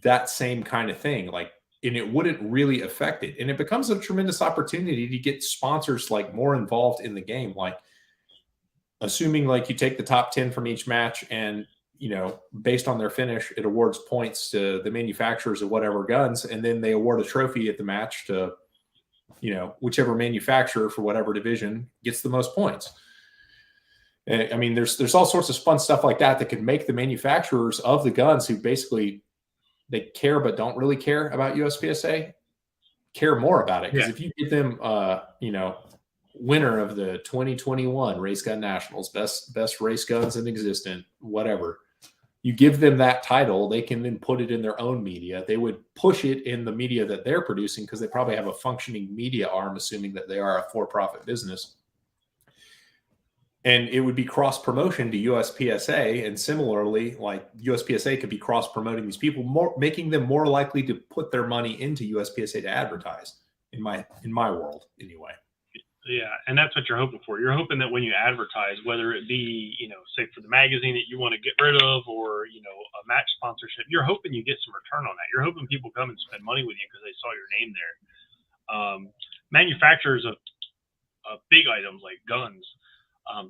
That same kind of thing, and it wouldn't really affect it, and it becomes a tremendous opportunity to get sponsors more involved in the game. Like, assuming you take the top 10 from each match, and based on their finish, it awards points to the manufacturers of whatever guns, and then they award a trophy at the match to, whichever manufacturer for whatever division gets the most points. And, I mean, there's all sorts of fun stuff like that could make the manufacturers of the guns, who basically they care but don't really care about USPSA, care more about it. Because if you give them, winner of the 2021 Race Gun Nationals, best race guns in existence, whatever, you give them that title, they can then put it in their own media. They would push it in the media that they're producing, because they probably have a functioning media arm, assuming that they are a for-profit business. And it would be cross-promotion to USPSA. And similarly, USPSA could be cross-promoting these people, making them more likely to put their money into USPSA to advertise, in my world anyway. Yeah, and that's what you're hoping for. You're hoping that when you advertise, whether it be, say for the magazine that you want to get rid of, or, a match sponsorship, you're hoping you get some return on that. You're hoping people come and spend money with you because they saw your name there. Manufacturers of big items like guns,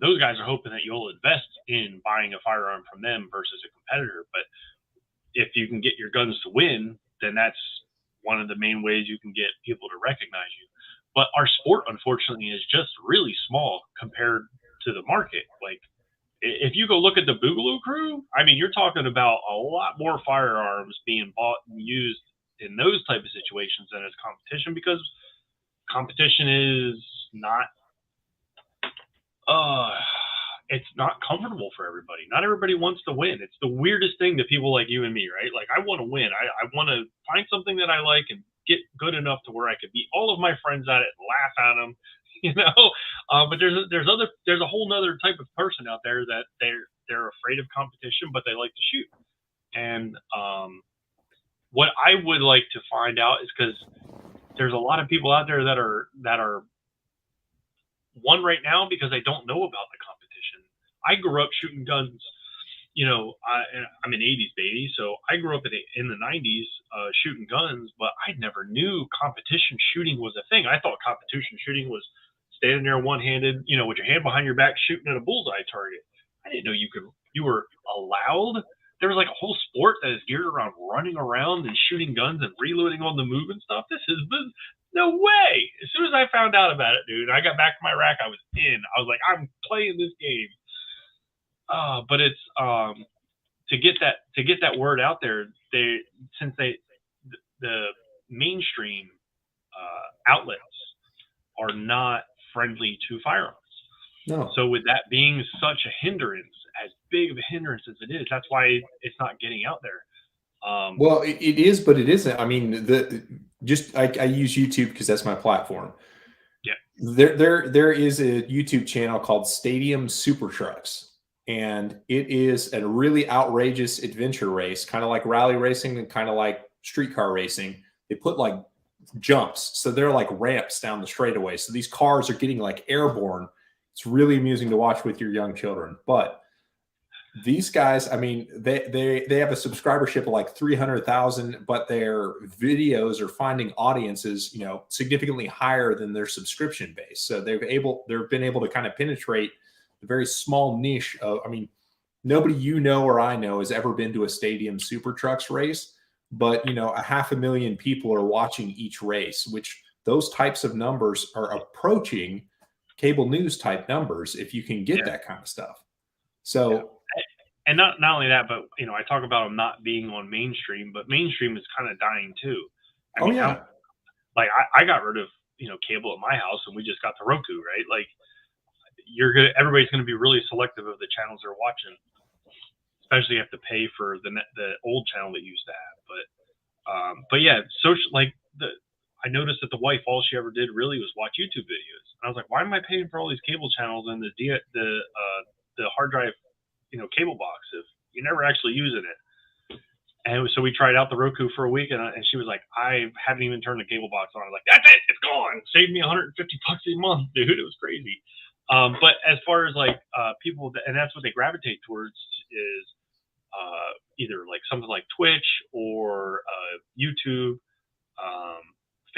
those guys are hoping that you'll invest in buying a firearm from them versus a competitor. But if you can get your guns to win, then that's one of the main ways you can get people to recognize you. But our sport, unfortunately, is just really small compared to the market. If you go look at the Boogaloo Crew, I mean, you're talking about a lot more firearms being bought and used in those type of situations than as competition, because competition is not comfortable for everybody. Not everybody wants to win. It's the weirdest thing to people like you and me, right? Like, I want to win. I want to find something that I like and get good enough to where I could beat all of my friends at it and laugh at them, you know. But there's a whole nother type of person out there that they're afraid of competition, but they like to shoot. And what I would like to find out is, because there's a lot of people out there that are one right now because they don't know about the competition. I grew up shooting guns. You know, I'm an 80s baby, so I grew up in the 90s shooting guns, but I never knew competition shooting was a thing. I thought competition shooting was standing there one-handed, you know, with your hand behind your back shooting at a bullseye target. I didn't know you were allowed. There was like a whole sport that is geared around running around and shooting guns and reloading on the move and stuff. No way. As soon as I found out about it, dude, I got back to my rack. I was in. I was like, I'm playing this game. But it's to get that word out there. The mainstream outlets are not friendly to firearms. No. So with that being such a hindrance, as big of a hindrance as it is, that's why it's not getting out there. Well, it is, but it isn't. I mean, I use YouTube because that's my platform. Yeah. There is a YouTube channel called Stadium Super Trucks, and it is a really outrageous adventure race, kind of like rally racing and kind of like streetcar racing. They put like jumps, so they're like ramps down the straightaway. So these cars are getting like airborne. It's really amusing to watch with your young children. But these guys, I mean, they have a subscribership of like 300,000, but their videos are finding audiences, you know, significantly higher than their subscription base. So they've been able to kind of penetrate the very small niche of, I mean, nobody you know or I know has ever been to a Stadium Super Trucks race, but, you know, 500,000 people are watching each race, which those types of numbers are approaching cable news type numbers if you can get that kind of stuff. So, and not only that, but, you know, I talk about them not being on mainstream, but mainstream is kind of dying too. I mean, I got rid of, you know, cable at my house, and we just got the Roku, right? Like, everybody's going to be really selective of the channels they're watching, especially if you have to pay for the old channel that you used to have. But yeah, I noticed that the wife, all she ever did really was watch YouTube videos. And I was like, why am I paying for all these cable channels and the hard drive, you know, cable box if you're never actually using it? And so we tried out the Roku for a week, and she was like, I haven't even turned the cable box on. I was like, that's it, it's gone. Saved me $150 a month, dude. It was crazy. But as far as like people, and that's what they gravitate towards is either like something like Twitch or YouTube,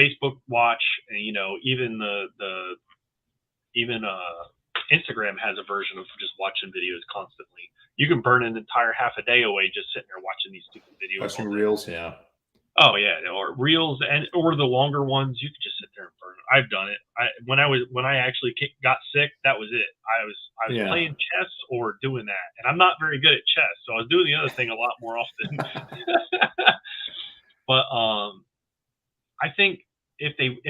Facebook Watch, and, you know, even Instagram has a version of just watching videos constantly. You can burn an entire half a day away just sitting there watching these stupid videos. Watching reels, yeah. Oh yeah, or reels, or the longer ones. You could just sit there and burn. I've done it. When I actually got sick, that was it. I was playing chess or doing that, and I'm not very good at chess, so I was doing the other thing a lot more often. But I think if the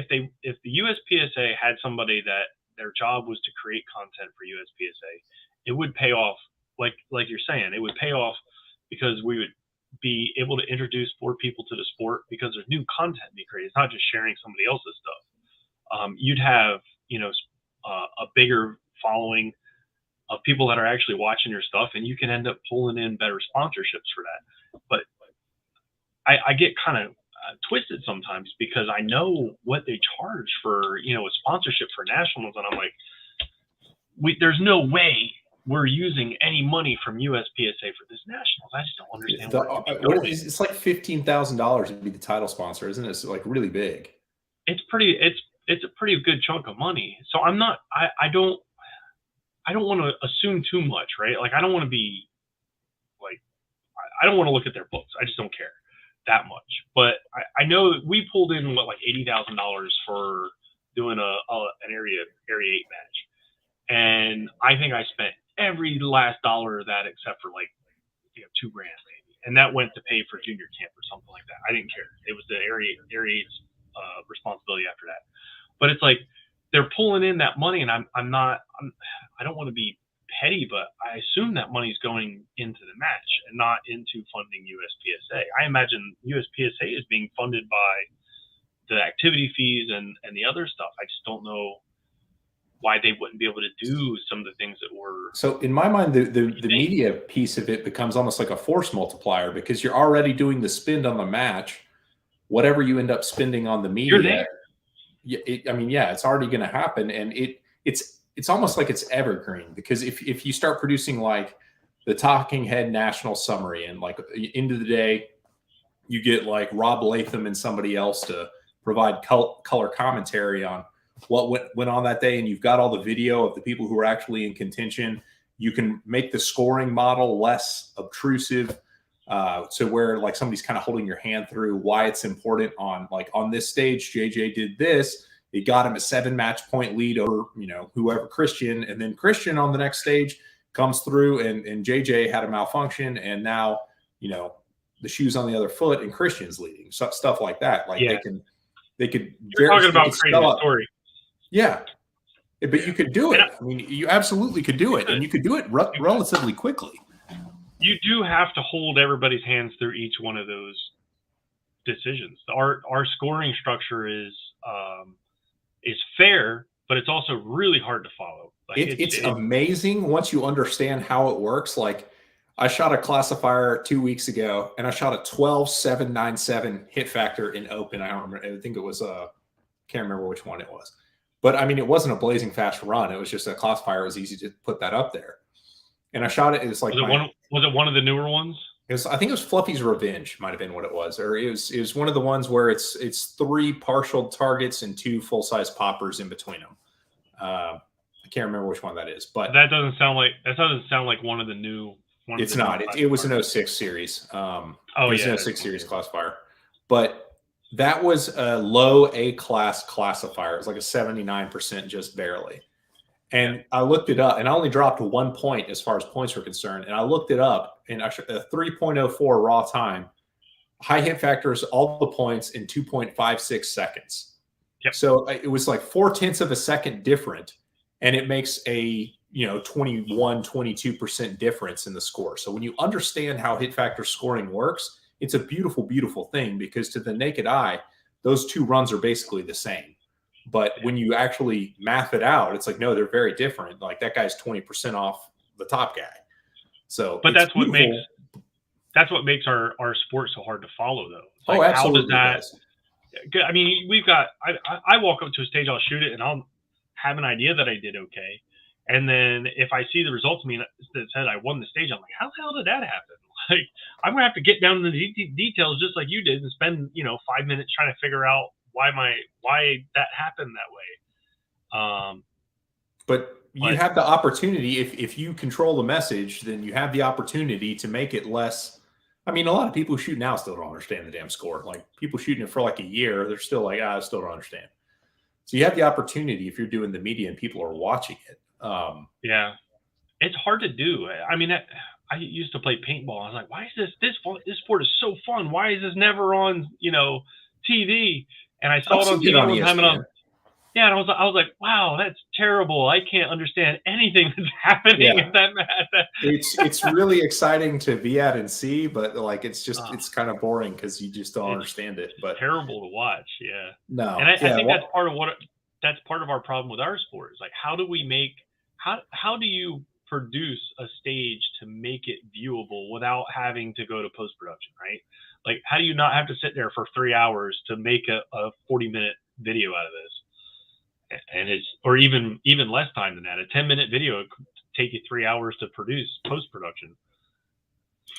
USPSA had somebody that their job was to create content for USPSA, it would pay off. Like you're saying, it would pay off because we would be able to introduce more people to the sport because there's new content being created. It's not just sharing somebody else's stuff. You'd have, you know, a bigger following of people that are actually watching your stuff, and you can end up pulling in better sponsorships for that. But I get kind of twisted sometimes because I know what they charge for, you know, a sponsorship for nationals, and I'm like, there's no way we're using any money from USPSA for this nationals. I just don't understand. It's like $15,000 to be the title sponsor, isn't it? It's like really big. It's a pretty good chunk of money. So I don't want to assume too much, right? Like, I don't want to be like, I don't want to look at their books. I just don't care that much. But I know we pulled in like $80,000 for doing an area 8 match, and I think I spent every last dollar of that except for like, you know, $2,000 maybe, and that went to pay for junior camp or something like that. I didn't care. It was the area 8's responsibility after that. But it's like, they're pulling in that money, and I don't want to be petty, but I assume that money's going into the match and not into funding USPSA. I imagine USPSA is being funded by the activity fees and the other stuff. I just don't know why they wouldn't be able to do some of the things that were. So in my mind, the media piece of it becomes almost like a force multiplier, because you're already doing the spend on the match. Whatever you end up spending on the media, it's already going to happen. And it's almost like it's evergreen, because if you start producing like the talking head national summary, and like end of the day, you get like Rob Latham and somebody else to provide color commentary on what went on that day, and you've got all the video of the people who are actually in contention. You can make the scoring model less obtrusive, so where like somebody's kind of holding your hand through why it's important. On this stage, JJ did this. It got him a 7-match point lead over, whoever, Christian. And then Christian on the next stage comes through, and JJ had a malfunction. And now, the shoe's on the other foot and Christian's leading. So, stuff like that. Like they could. You're talking about creating a story. Yeah. But you could do it. I mean, you absolutely could do it. And you could do it relatively quickly. You do have to hold everybody's hands through each one of those decisions. Our scoring structure is fair, but it's also really hard to follow. Like it's amazing once you understand how it works. Like, I shot a classifier 2 weeks ago, and I shot a 12.797 hit factor in open. I don't remember. I think it was can't remember which one it was. But I mean, it wasn't a blazing fast run. It was just a classifier. It was easy to put that up there. And I shot it. It was like was it one of the newer ones? I think it was Fluffy's Revenge, might have been what it was, or it was one of the ones where it's 3 partial targets and 2 full-size poppers in between them. I can't remember which one that is, but that doesn't sound like one of the new. It's not. It was an 06 series. It was an 06 series classifier, but that was a low A class classifier. It was like a 79%, just barely. And I looked it up, and I only dropped 1 point as far as points were concerned. And I looked it up, and a 3.04 raw time, high hit factors, all the points in 2.56 seconds. Yep. So it was like 0.4 of a second different, and it makes a 21, 22% difference in the score. So when you understand how hit factor scoring works, it's a beautiful, beautiful thing, because to the naked eye, those 2 runs are basically the same. But when you actually math it out, it's like, no, they're very different. Like, that guy's 20% off the top guy. So, but that's what makes our sport so hard to follow, though. Like, absolutely. I mean, I walk up to a stage, I'll shoot it, and I'll have an idea that I did okay. And then if I see the results that said I won the stage, I'm like, how the hell did that happen? Like, I'm gonna have to get down to the details just like you did, and spend 5 minutes trying to figure out why that happened that way. But you have the opportunity, if you control the message, then you have the opportunity to make it less. I mean, a lot of people who shoot now still don't understand the damn score. Like, people shooting it for like a year, they're still like, I still don't understand. So you have the opportunity if you're doing the media and people are watching it. Yeah, it's hard to do. I mean, I used to play paintball. I was like, why is this sport is so fun? Why is this never on TV? And I saw it on TV one time, and and I was like, wow, that's terrible. I can't understand anything that's happening at that match. It's really exciting to be at and see, but like, it's just it's kind of boring because you just don't understand it. But terrible to watch. Yeah. No. And I think that's part of our problem with our sport is like, how do you produce a stage to make it viewable without having to go to post-production, right? Like, how do you not have to sit there for 3 hours to make a 40-minute video out of this? And or even less time than that. A 10-minute video could take you 3 hours to produce post-production.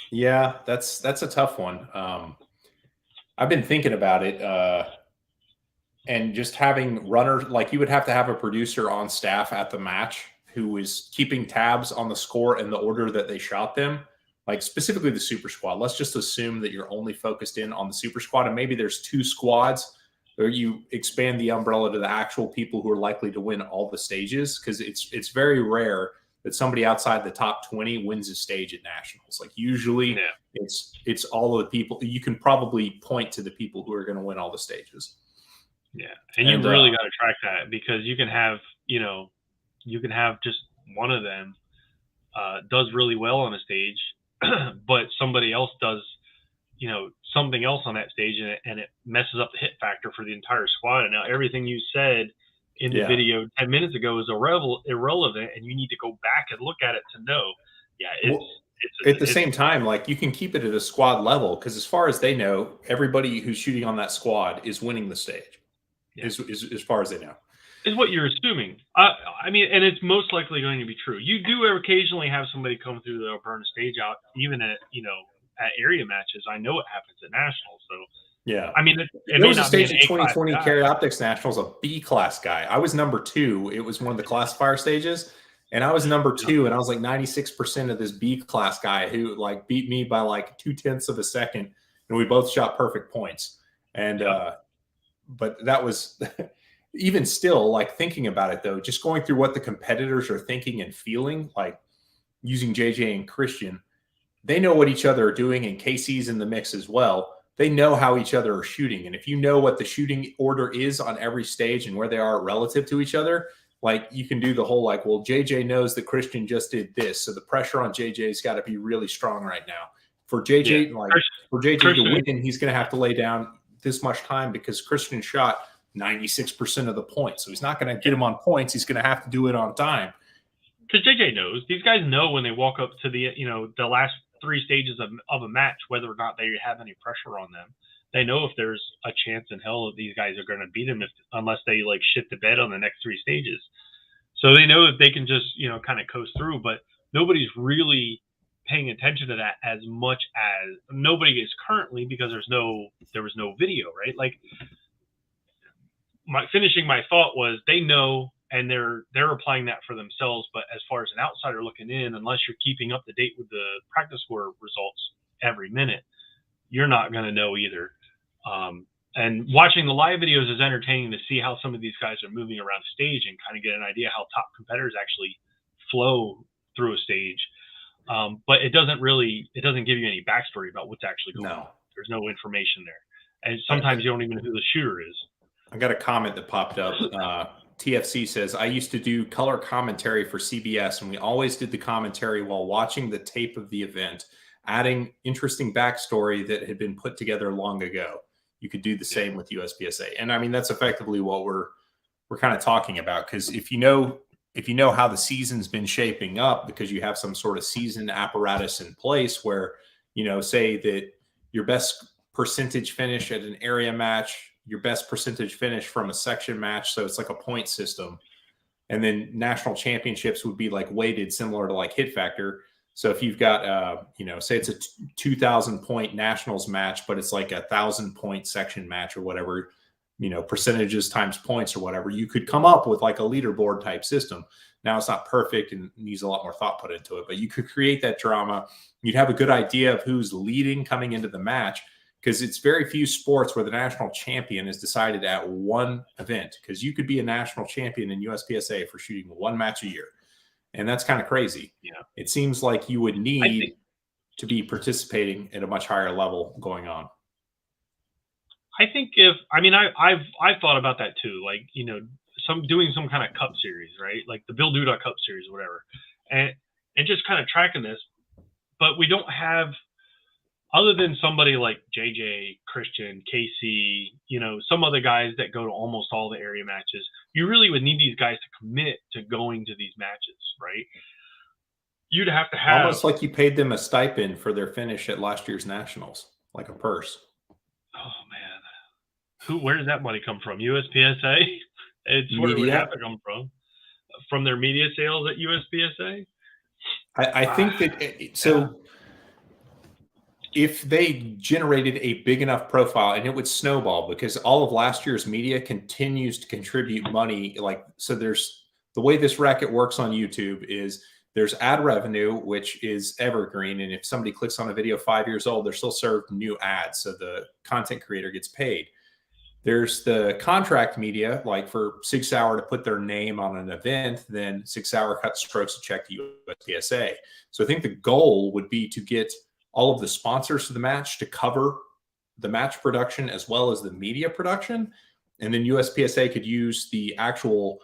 Yeah, that's a tough one. I've been thinking about it, and just having runners, like, you would have to have a producer on staff at the match who is keeping tabs on the score and the order that they shot them, like specifically the super squad. Let's just assume that you're only focused in on the super squad, and maybe there's 2 squads, or you expand the umbrella to the actual people who are likely to win all the stages, because it's very rare that somebody outside the top 20 wins a stage at nationals. Like, usually it's all of the people. You can probably point to the people who are going to win all the stages. Yeah, and you really got to track that, because you can have just one of them does really well on a stage, but somebody else does something else on that stage, and it messes up the hit factor for the entire squad. And now everything you said in the video 10 minutes ago is irrelevant, and you need to go back and look at it to know. Yeah, at the same time, like, you can keep it at a squad level, because as far as they know, everybody who's shooting on that squad is winning the stage. As far as they know, is what you're assuming. I mean, and it's most likely going to be true. You do occasionally have somebody come through that'll burn a stage out, even at at area matches. I know it happens at nationals. So yeah, I mean, there was a stage at 2020 Carry Optics Nationals, a B class guy. I was number 2. It was one of the classifier stages, and I was number 2, and I was like 96% of this B class guy who like beat me by like 0.2 of a second, and we both shot perfect points. And but that was even still, like, thinking about it though, just going through what the competitors are thinking and feeling, like using JJ and Christian, they know what each other are doing, and KC's in the mix as well. They know how each other are shooting. And if you know what the shooting order is on every stage and where they are relative to each other, like, you can do the whole, like, well, JJ knows that Christian just did this, so the pressure on JJ's got to be really strong right now. For JJ, for JJ to win, he's going to have to lay down this much time, because Christian shot 96% of the points. So he's not going to get him on points. He's going to have to do it on time. Because JJ knows. These guys know when they walk up to the last 3 stages of a match, whether or not they have any pressure on them. They know if there's a chance in hell that these guys are going to beat them unless they like shit the bed on the next 3 stages. So they know that they can just, kind of coast through, but nobody's really paying attention to that as much as nobody is currently, because there was no video, right? Like, finishing my thought was, they know, and they're applying that for themselves. But as far as an outsider looking in, unless you're keeping up to date with the practice score results every minute, you're not going to know either. And watching the live videos is entertaining to see how some of these guys are moving around the stage and kind of get an idea how top competitors actually flow through a stage. But it doesn't give you any backstory about what's actually going on. There's no information there. And sometimes you don't even know who the shooter is. I got a comment that popped up. TFC says, I used to do color commentary for CBS, and we always did the commentary while watching the tape of the event, adding interesting backstory that had been put together long ago. You could do the same with USPSA. And I mean, that's effectively what we're kind of talking about, because if you know how the season's been shaping up, because you have some sort of season apparatus in place where, say that your best percentage finish at an area match, your best percentage finish from a section match, so it's like a point system, and then national championships would be like weighted similar to like hit factor. So if you've got say it's a 2,000 point nationals match, but it's like 1,000 point section match or whatever, percentages times points or whatever, you could come up with like a leaderboard type system. Now, it's not perfect and needs a lot more thought put into it, but you could create that drama. You'd have a good idea of who's leading coming into the match, because it's very few sports where the national champion is decided at one event, because you could be a national champion in USPSA for shooting one match a year. And that's kind of crazy. Yeah. It seems like you would need to be participating at a much higher level going on. I think I've thought about that too. Like, doing some kind of cup series, right? Like the Bill Duda Cup series or whatever. And just kind of tracking this, but we don't have, other than somebody like JJ, Christian, KC, some other guys that go to almost all the area matches, you really would need these guys to commit to going to these matches, right? You'd have to have... Almost like you paid them a stipend for their finish at last year's nationals, like a purse. Oh, man. Where does that money come from? USPSA? It's where it would have to come from. From their media sales at USPSA? I think that... if they generated a big enough profile, and it would snowball, because all of last year's media continues to contribute money. So there's the way this racket works on YouTube is there's ad revenue, which is evergreen. And if somebody clicks on a video 5 years old, they're still served new ads. So the content creator gets paid. There's the contract media, like for 6 Hour to put their name on an event, then 6 Hour cut strokes a check to USPSA. So I think the goal would be to get all of the sponsors for the match to cover the match production as well as the media production. And then USPSA could use the actual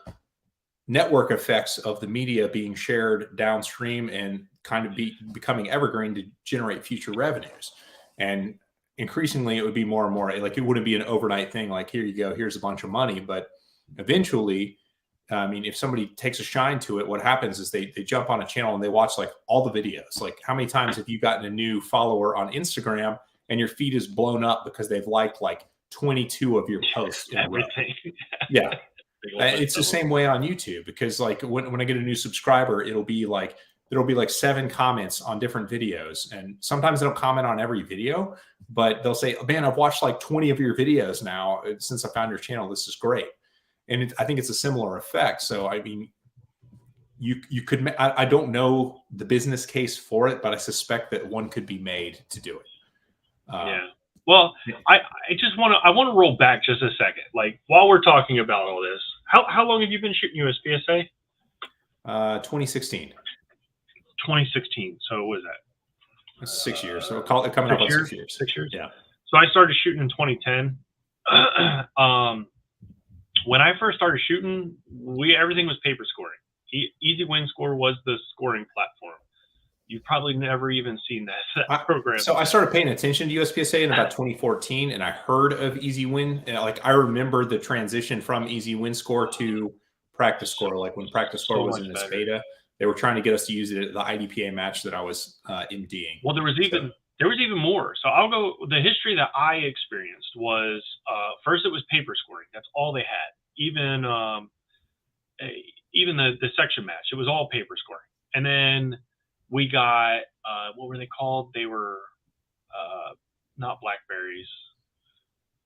network effects of the media being shared downstream and kind of becoming evergreen to generate future revenues. And increasingly, it would be more and more like, it wouldn't be an overnight thing. Like, here you go, here's a bunch of money. But eventually, I mean, if somebody takes a shine to it, what happens is they jump on a channel and they watch like all the videos. Like, how many times have you gotten a new follower on Instagram and your feed is blown up because they've liked like 22 of your posts in a row? Yeah. It's the same way on YouTube, because like when I get a new subscriber, there'll be like 7 comments on different videos. And sometimes they don't comment on every video, but they'll say, oh, man, I've watched like 20 of your videos now since I found your channel. This is great. And I think it's a similar effect. So, I mean, you could, I don't know the business case for it, but I suspect that one could be made to do it. Yeah. Well, I want to roll back just a second. Like, while we're talking about all this, how long have you been shooting USPSA? 2016. 2016. So what was that? 6 years. So we'll call it coming up on 6 years. 6 years. Yeah. So I started shooting in 2010. When I first started shooting, everything was paper scoring. Easy Win Score was the scoring platform. You've probably never even seen that program. So I started paying attention to USPSA in about 2014, and I heard of Easy Win. Like, I remember the transition from Easy Win Score to Practice Score. Like, when Practice Score was in its beta, they were trying to get us to use it at the IDPA match that I was MDing. Well, there was even more. So I'll go. The history that I experienced was first it was paper scoring. That's all they had. Even the section match, it was all paper scoring. And then we got what were they called? They were not Blackberries.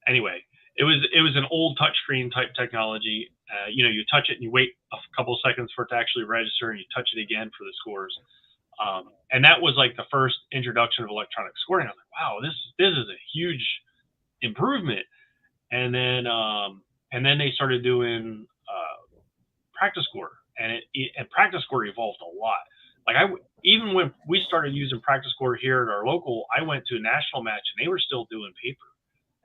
Anyway, it was an old touchscreen type technology. You touch it and you wait a couple of seconds for it to actually register, and you touch it again for the scores. And that was like the first introduction of electronic scoring. I was like, wow, this is a huge improvement. And then they started doing Practice Score, and Practice Score evolved a lot. Like, even when we started using Practice Score here at our local, I went to a national match and they were still doing paper,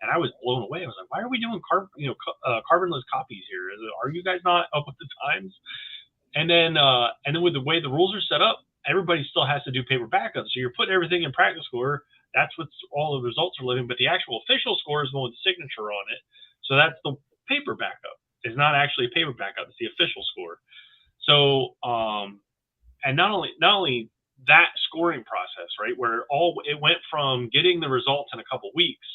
and I was blown away. I was like, why are we doing carbonless copies here? Are you guys not up with the times? And then with the way the rules are set up, everybody still has to do paper backup. So you're putting everything in Practice Score. That's what all the results are living. But the actual official score is the one with the signature on it. So that's the paper backup. It's not actually a paper backup. It's the official score. So, and not only that scoring process, right, where it went from getting the results in a couple weeks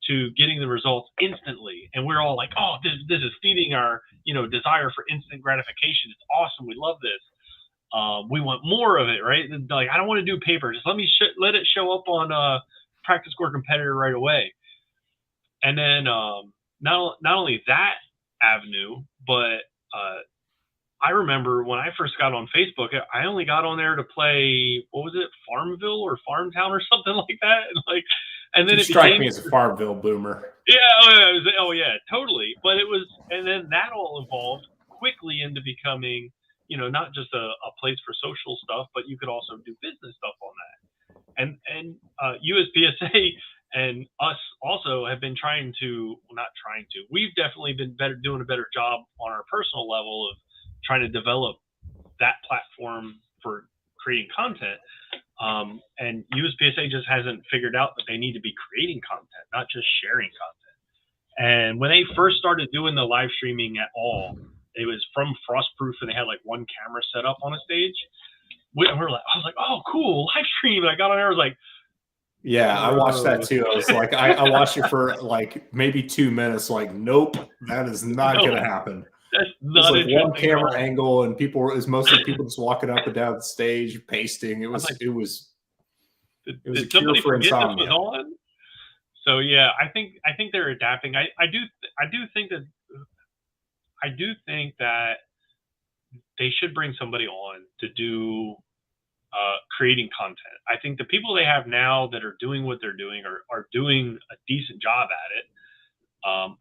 to getting the results instantly, and we're all like, oh, this is feeding our desire for instant gratification. It's awesome. We love this. We want more of it, right? Like, I don't want to do paper. Just let it show up on Practice Score Competitor right away. And then not only that avenue, but I remember when I first got on Facebook, I only got on there to play, what was it, Farmville or Farmtown or something like that. And then it strike me as a Farmville boomer. Yeah, yeah, totally. But and then that all evolved quickly into becoming, not just a place for social stuff, but you could also do business stuff on that. And USPSA and us also have been we've definitely been doing a better job on our personal level of trying to develop that platform for creating content. And USPSA just hasn't figured out that they need to be creating content, not just sharing content. And when they first started doing the live streaming at all, it was from Frostproof, and they had like one camera set up on a stage. I was like, oh, cool, live stream. And I got on there, I was like, yeah, I watched that too. I was like, I watched it for like maybe 2 minutes. Like, nope, that is not going to happen. That's not like one camera angle, and mostly people just walking up and down the stage, pasting. It was a cure for insomnia. So yeah, I think they're adapting. I do think that they should bring somebody on to do creating content. I think the people they have now that are doing what they're doing are doing a decent job at it.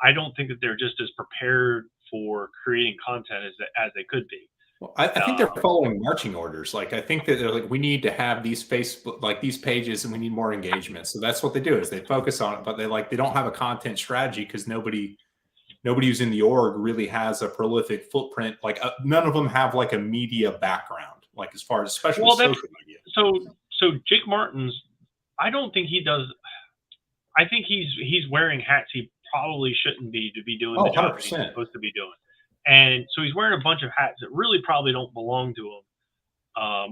I don't think that they're just as prepared for creating content as they could be. Well, I think they're following marching orders. Like, I think that they're like, we need to have these these pages, and we need more engagement. So that's what they do, is they focus on it, but they don't have a content strategy because nobody nobody who's in the org really has a prolific footprint. Like none of them have like a media background, like as far as especially social media. So Jake Martin's, I don't think he does. I think he's wearing hats he probably shouldn't be to be doing the job he's supposed to be doing. And so he's wearing a bunch of hats that really probably don't belong to him,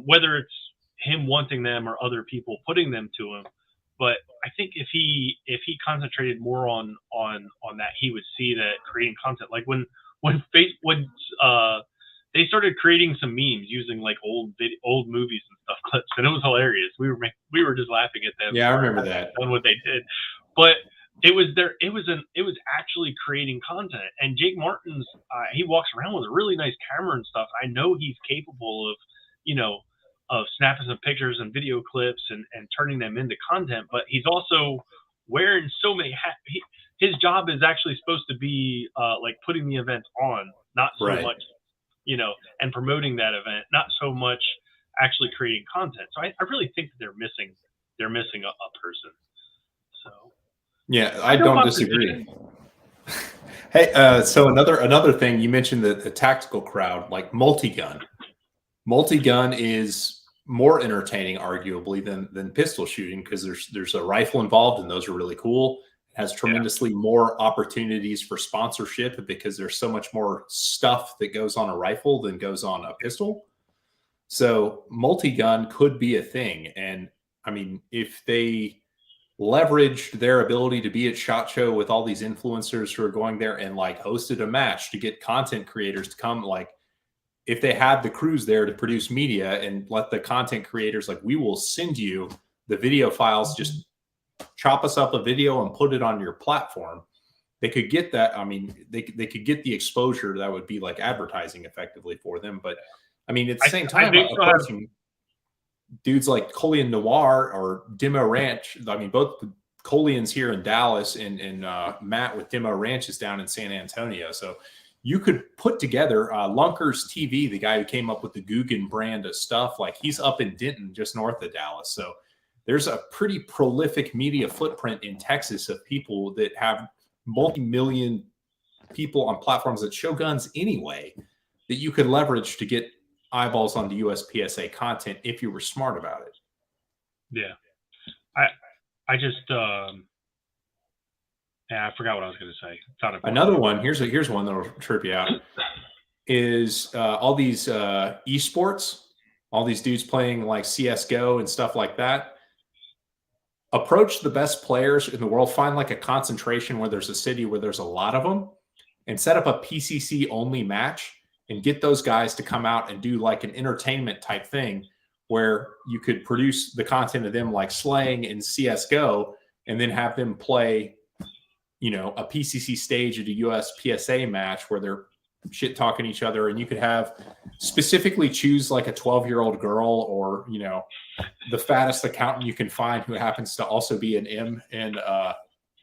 whether it's him wanting them or other people putting them to him. But I think if he concentrated more on that, he would see that creating content, like when they started creating some memes using like old movies and stuff clips, and it was hilarious. We were just laughing at them. Yeah, I remember that. On what they did, but it was actually creating content. And Jake Martin's, he walks around with a really nice camera and stuff. I know he's capable of, of snapping some pictures and video clips and turning them into content. But he's also wearing so many hats. His job is actually supposed to be like putting the event on, not so much, and promoting that event, not so much actually creating content. So I really think that they're missing a person. So yeah, I don't disagree. Hey, so another thing you mentioned, the tactical crowd, like multi-gun is more entertaining arguably than pistol shooting, because there's a rifle involved, and those are really cool. It has tremendously more opportunities for sponsorship because there's so much more stuff that goes on a rifle than goes on a pistol. So multi-gun could be a thing. And I mean, if they leveraged their ability to be at SHOT Show with all these influencers who are going there and like hosted a match to get content creators to come, like if they had the crews there to produce media and let the content creators, like, we will send you the video files, just chop us up a video and put it on your platform, they could get that. I mean, they could get the exposure that would be like advertising effectively for them. But I mean, at the same time, dudes like Colian Noir or Demo Ranch, I mean, both Colian's here in Dallas and Matt with Demo Ranch is down in San Antonio. So you could put together Lunkers TV, the guy who came up with the Guggen brand of stuff, like he's up in Denton, just north of Dallas. So there's a pretty prolific media footprint in Texas of people that have multi-million people on platforms that show guns anyway, that you could leverage to get eyeballs on the USPSA content if you were smart about it. Yeah. I just I forgot what I was going to say. Another one, here's one that'll trip you out, is all these esports, all these dudes playing like CSGO and stuff like that. Approach the best players in the world, find like a concentration where there's a city where there's a lot of them, and set up a PCC only match and get those guys to come out and do like an entertainment type thing where you could produce the content of them like slaying in CSGO and then have them play, a PCC stage at a USPSA match where they're shit talking each other, and you could have specifically choose like a 12-year-old girl or, the fattest accountant you can find who happens to also be an M, and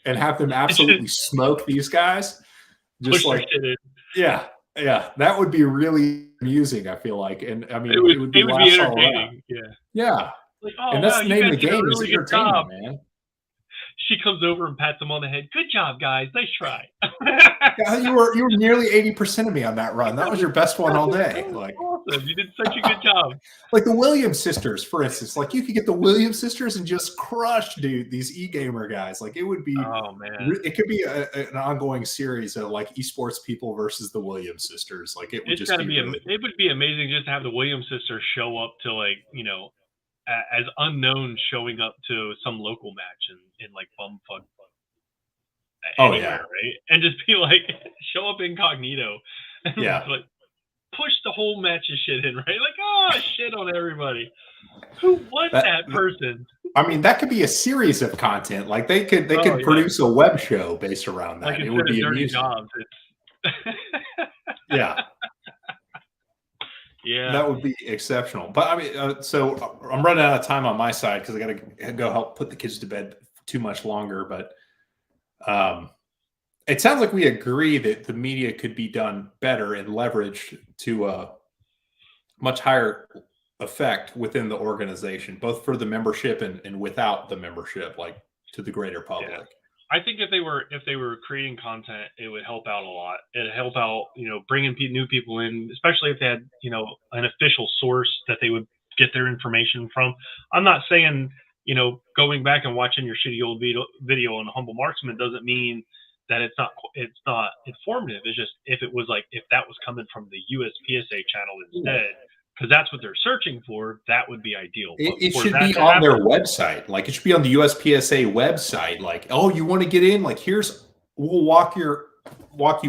have them absolutely smoke these guys. Just like, yeah, that would be really amusing, I feel like. And I mean, it would be entertaining. Yeah. Like, and that's the name of the game, is entertainment, man. She comes over and pats him on the head. Good job, guys. Nice try. You were nearly 80% of me on that run. That was your best one all day. Like, awesome. You did such a good job. Like the Williams sisters, for instance. Like you could get the Williams sisters and just crush, dude, these e-gamer guys. Like it would be, it could be an ongoing series of like esports people versus the Williams sisters. Like it would just be it would be amazing just to have the Williams sisters show up to like, as unknown, showing up to some local match in like bumfuck anywhere, right? And just be like, show up incognito. And like push the whole match of shit in, right? Like, shit on everybody. Who was that person? I mean, that could be a series of content. Like they could produce a web show based around that. Like it would be amusing. Yeah. Yeah, that would be exceptional. But I mean, so I'm running out of time on my side because I got to go help put the kids to bed too much longer. But it sounds like we agree that the media could be done better and leveraged to a much higher effect within the organization, both for the membership and without the membership, like to the greater public. I think if they were creating content, it would help out a lot. It'd help out, bringing new people in, especially if they had, an official source that they would get their information from. I'm not saying, going back and watching your shitty old video on Humble Marksman doesn't mean that it's not informative. It's just if it was like, if that was coming from the USPSA channel instead, because that's what they're searching for, that would be ideal. It should be on their website. Like, it should be on the USPSA website. Like, oh, you want to get in? Like, we'll walk you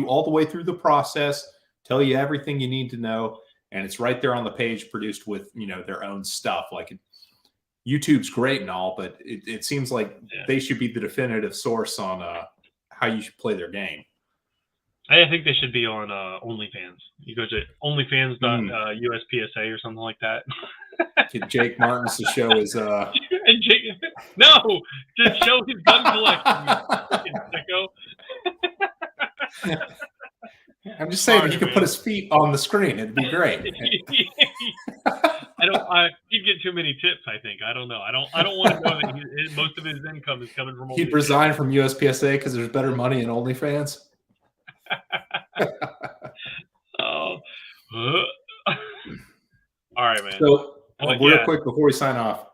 all the way through the process, tell you everything you need to know, and it's right there on the page, produced with their own stuff. Like, YouTube's great and all, but it seems like they should be the definitive source on how you should play their game. I think they should be on OnlyFans. You go to OnlyFans.USPSA or something like that. Jake Martins to show his to show his gun collection. You I'm just saying, he could put his feet on the screen. It'd be great. He'd get too many tips. I think. I don't know. I don't want to know that most of his income is coming from. He'd resign from USPSA because there's better money in OnlyFans. All right, man. So, real quick before we sign off,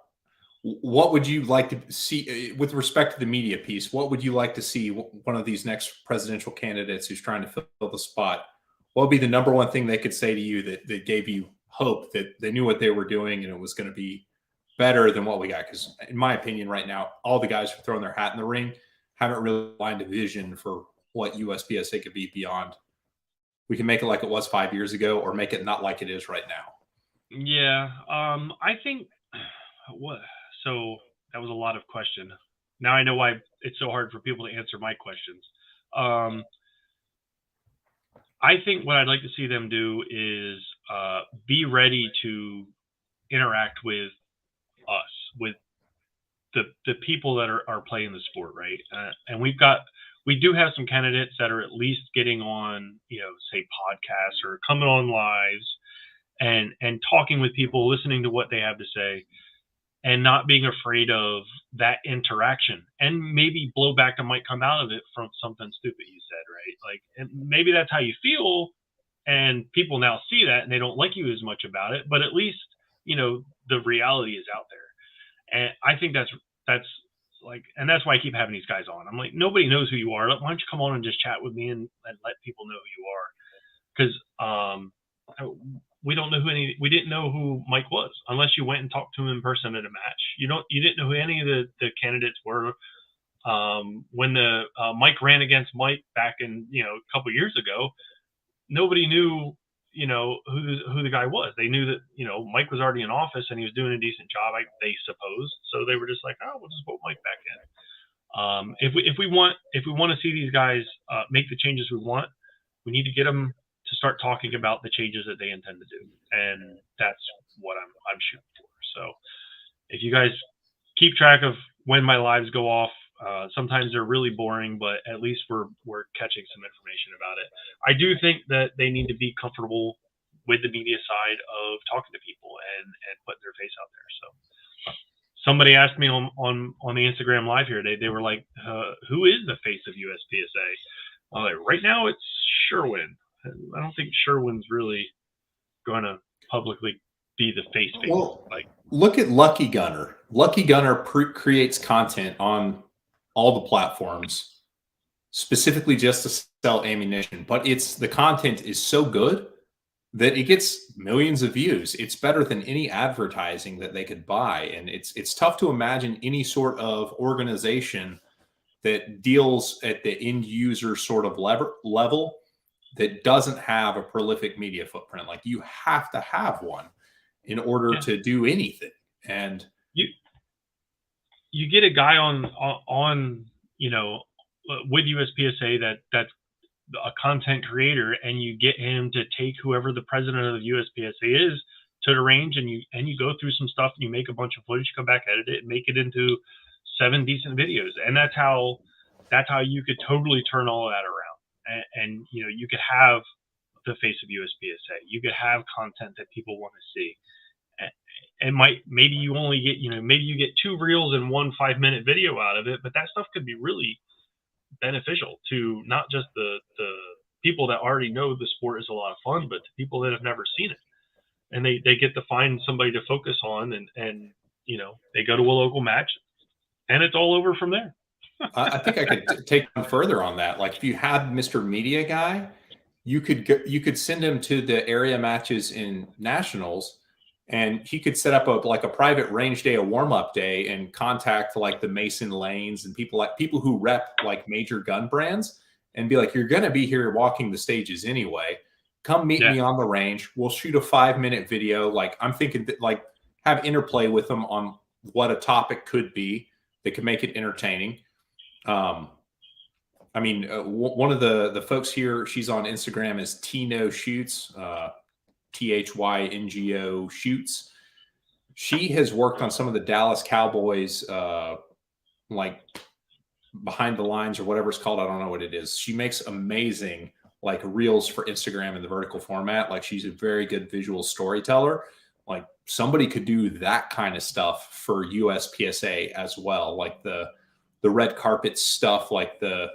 what would you like to see with respect to the media piece? What would you like to see one of these next presidential candidates who's trying to fill the spot? What would be the number one thing they could say to you that gave you hope that they knew what they were doing and it was going to be better than what we got? Because in my opinion, right now, all the guys who are throwing their hat in the ring haven't really lined a vision for what USPSA could be beyond. We can make it like it was 5 years ago, or make it not like it is right now. Yeah. I think so that was a lot of question. Now I know why it's so hard for people to answer my questions. I think what I'd like to see them do is be ready to interact with us, with the people that are playing the sport, right? And we do have some candidates that are at least getting on, say podcasts or coming on lives and talking with people, listening to what they have to say, and not being afraid of that interaction. And maybe blowback that might come out of it from something stupid you said, right? Like, and maybe that's how you feel, and people now see that and they don't like you as much about it, but at least, the reality is out there. And I think that's like, and that's why I keep having these guys on. I'm like, nobody knows who you are. Why don't you come on and just chat with me and let people know who you are? Because we didn't know who Mike was unless you went and talked to him in person at a match. You didn't know who any of the candidates were. When Mike ran against Mike back in, a couple years ago, nobody knew, who the guy was. They knew that, Mike was already in office and he was doing a decent job, they supposed. So they were just like, oh, we'll just vote Mike back in. If we want to see these guys make the changes we want, we need to get them to start talking about the changes that they intend to do, and that's what I'm shooting for. So, if you guys keep track of when my lives go off, sometimes they're really boring, but at least we're catching some information about it. I do think that they need to be comfortable with the media side of talking to people and putting their face out there. So, somebody asked me on the Instagram live here today. They were like, "Who is the face of USPSA?" Like, right now, it's Sherwin. I don't think Sherwin's really going to publicly be the face. Well, look at Lucky Gunner. Lucky Gunner creates content on all the platforms, specifically just to sell ammunition. But the content is so good that it gets millions of views. It's better than any advertising that they could buy, and it's tough to imagine any sort of organization that deals at the end user sort of level that doesn't have a prolific media footprint. Like, you have to have one in order to do anything. And you get a guy on with USPSA that's a content creator, and you get him to take whoever the president of the USPSA is to the range, and you go through some stuff, and you make a bunch of footage, come back, edit it, and make it into 7 decent videos. And that's how you could totally turn all of that around. And you could have the face of USPSA. You could have content that people want to see. And maybe you only get, maybe you get 2 reels and 1 5-minute video out of it, but that stuff could be really, beneficial to not just the people that already know the sport is a lot of fun, but to people that have never seen it. And they get to find somebody to focus on, and you know, they go to a local match and it's all over from there. I think I could take them further on that. Like if you had Mr. Media Guy, you could send him to the area matches in nationals, and he could set up a private range day, a warm up day, and contact like the Mason Lanes and people who rep like major gun brands, and be like, you're going to be here walking the stages anyway. Come meet me on the range. We'll shoot a 5-minute video. Like I'm thinking that, like, have interplay with them on what a topic could be that could make it entertaining. I mean, one of the folks here, she's on Instagram, is Tino Shoots, THYNGO Shoots. She has worked on some of the Dallas Cowboys, like behind the lines or whatever it's called. I don't know what it is. She makes amazing like reels for Instagram in the vertical format. Like she's a very good visual storyteller. Like somebody could do that kind of stuff for USPSA as well. Like the red carpet stuff, like the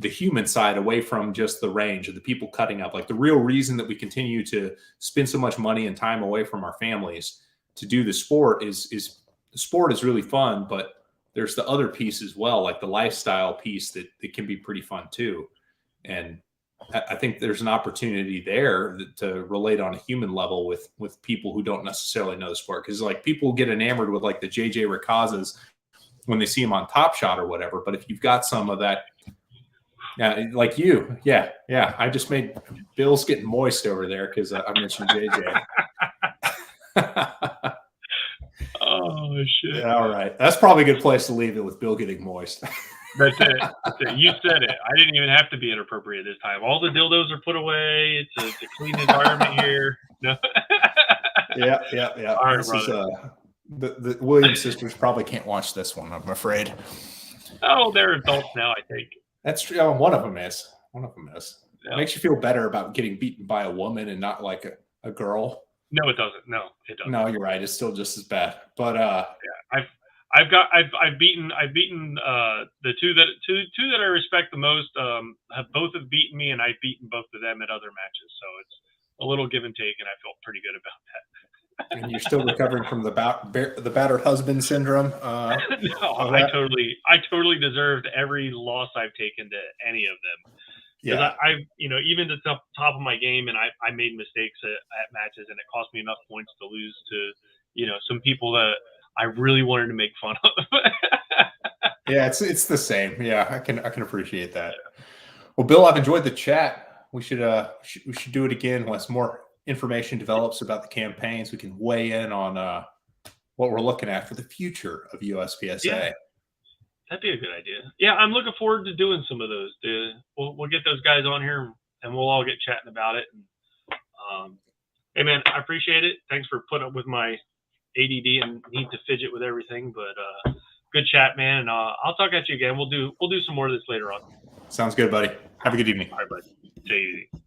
human side away from just the range of the people cutting up. Like the real reason that we continue to spend so much money and time away from our families to do the sport is the sport is really fun, but there's the other piece as well, like the lifestyle piece that can be pretty fun too. And I think there's an opportunity there to relate on a human level with people who don't necessarily know the sport. Cause like people get enamored with like the JJ Ricazas when they see him on Top Shot or whatever. But if you've got some of that, like you, yeah. I just made Bill's getting moist over there because I mentioned JJ. Oh shit! Yeah, all right, that's probably a good place to leave it with Bill getting moist. That's it. You said it. I didn't even have to be inappropriate this time. All the dildos are put away. It's a clean environment here. No. Yeah. All right, this brother. The Williams sisters probably can't watch this one, I'm afraid. Oh, they're adults now, I think. That's true. Oh, one of them is. Yeah. It makes you feel better about getting beaten by a woman and not like a girl. No, it doesn't. No, it doesn't. No, you're right. It's still just as bad. But yeah, I've beaten the two that I respect the most. Have beaten me, and I've beaten both of them at other matches. So it's a little give and take, and I felt pretty good about that. And you're still recovering from the battered husband syndrome. No, I totally deserved every loss I've taken to any of them. Yeah, I even to the top of my game, and I made mistakes at matches, and it cost me enough points to lose to some people that I really wanted to make fun of. Yeah, it's the same. Yeah, I can appreciate that. Well, Bill, I've enjoyed the chat. We should do it again once more information develops about the campaigns. We can weigh in on what we're looking at for the future of USPSA. Yeah, that'd be a good idea. Yeah, I'm looking forward to doing some of those. We'll get those guys on here, and we'll all get chatting about it. And, hey, man, I appreciate it. Thanks for putting up with my ADD and need to fidget with everything. But good chat, man. And I'll talk at you again. We'll do some more of this later on. Sounds good, buddy. Have a good evening. All right, buddy. Take it easy.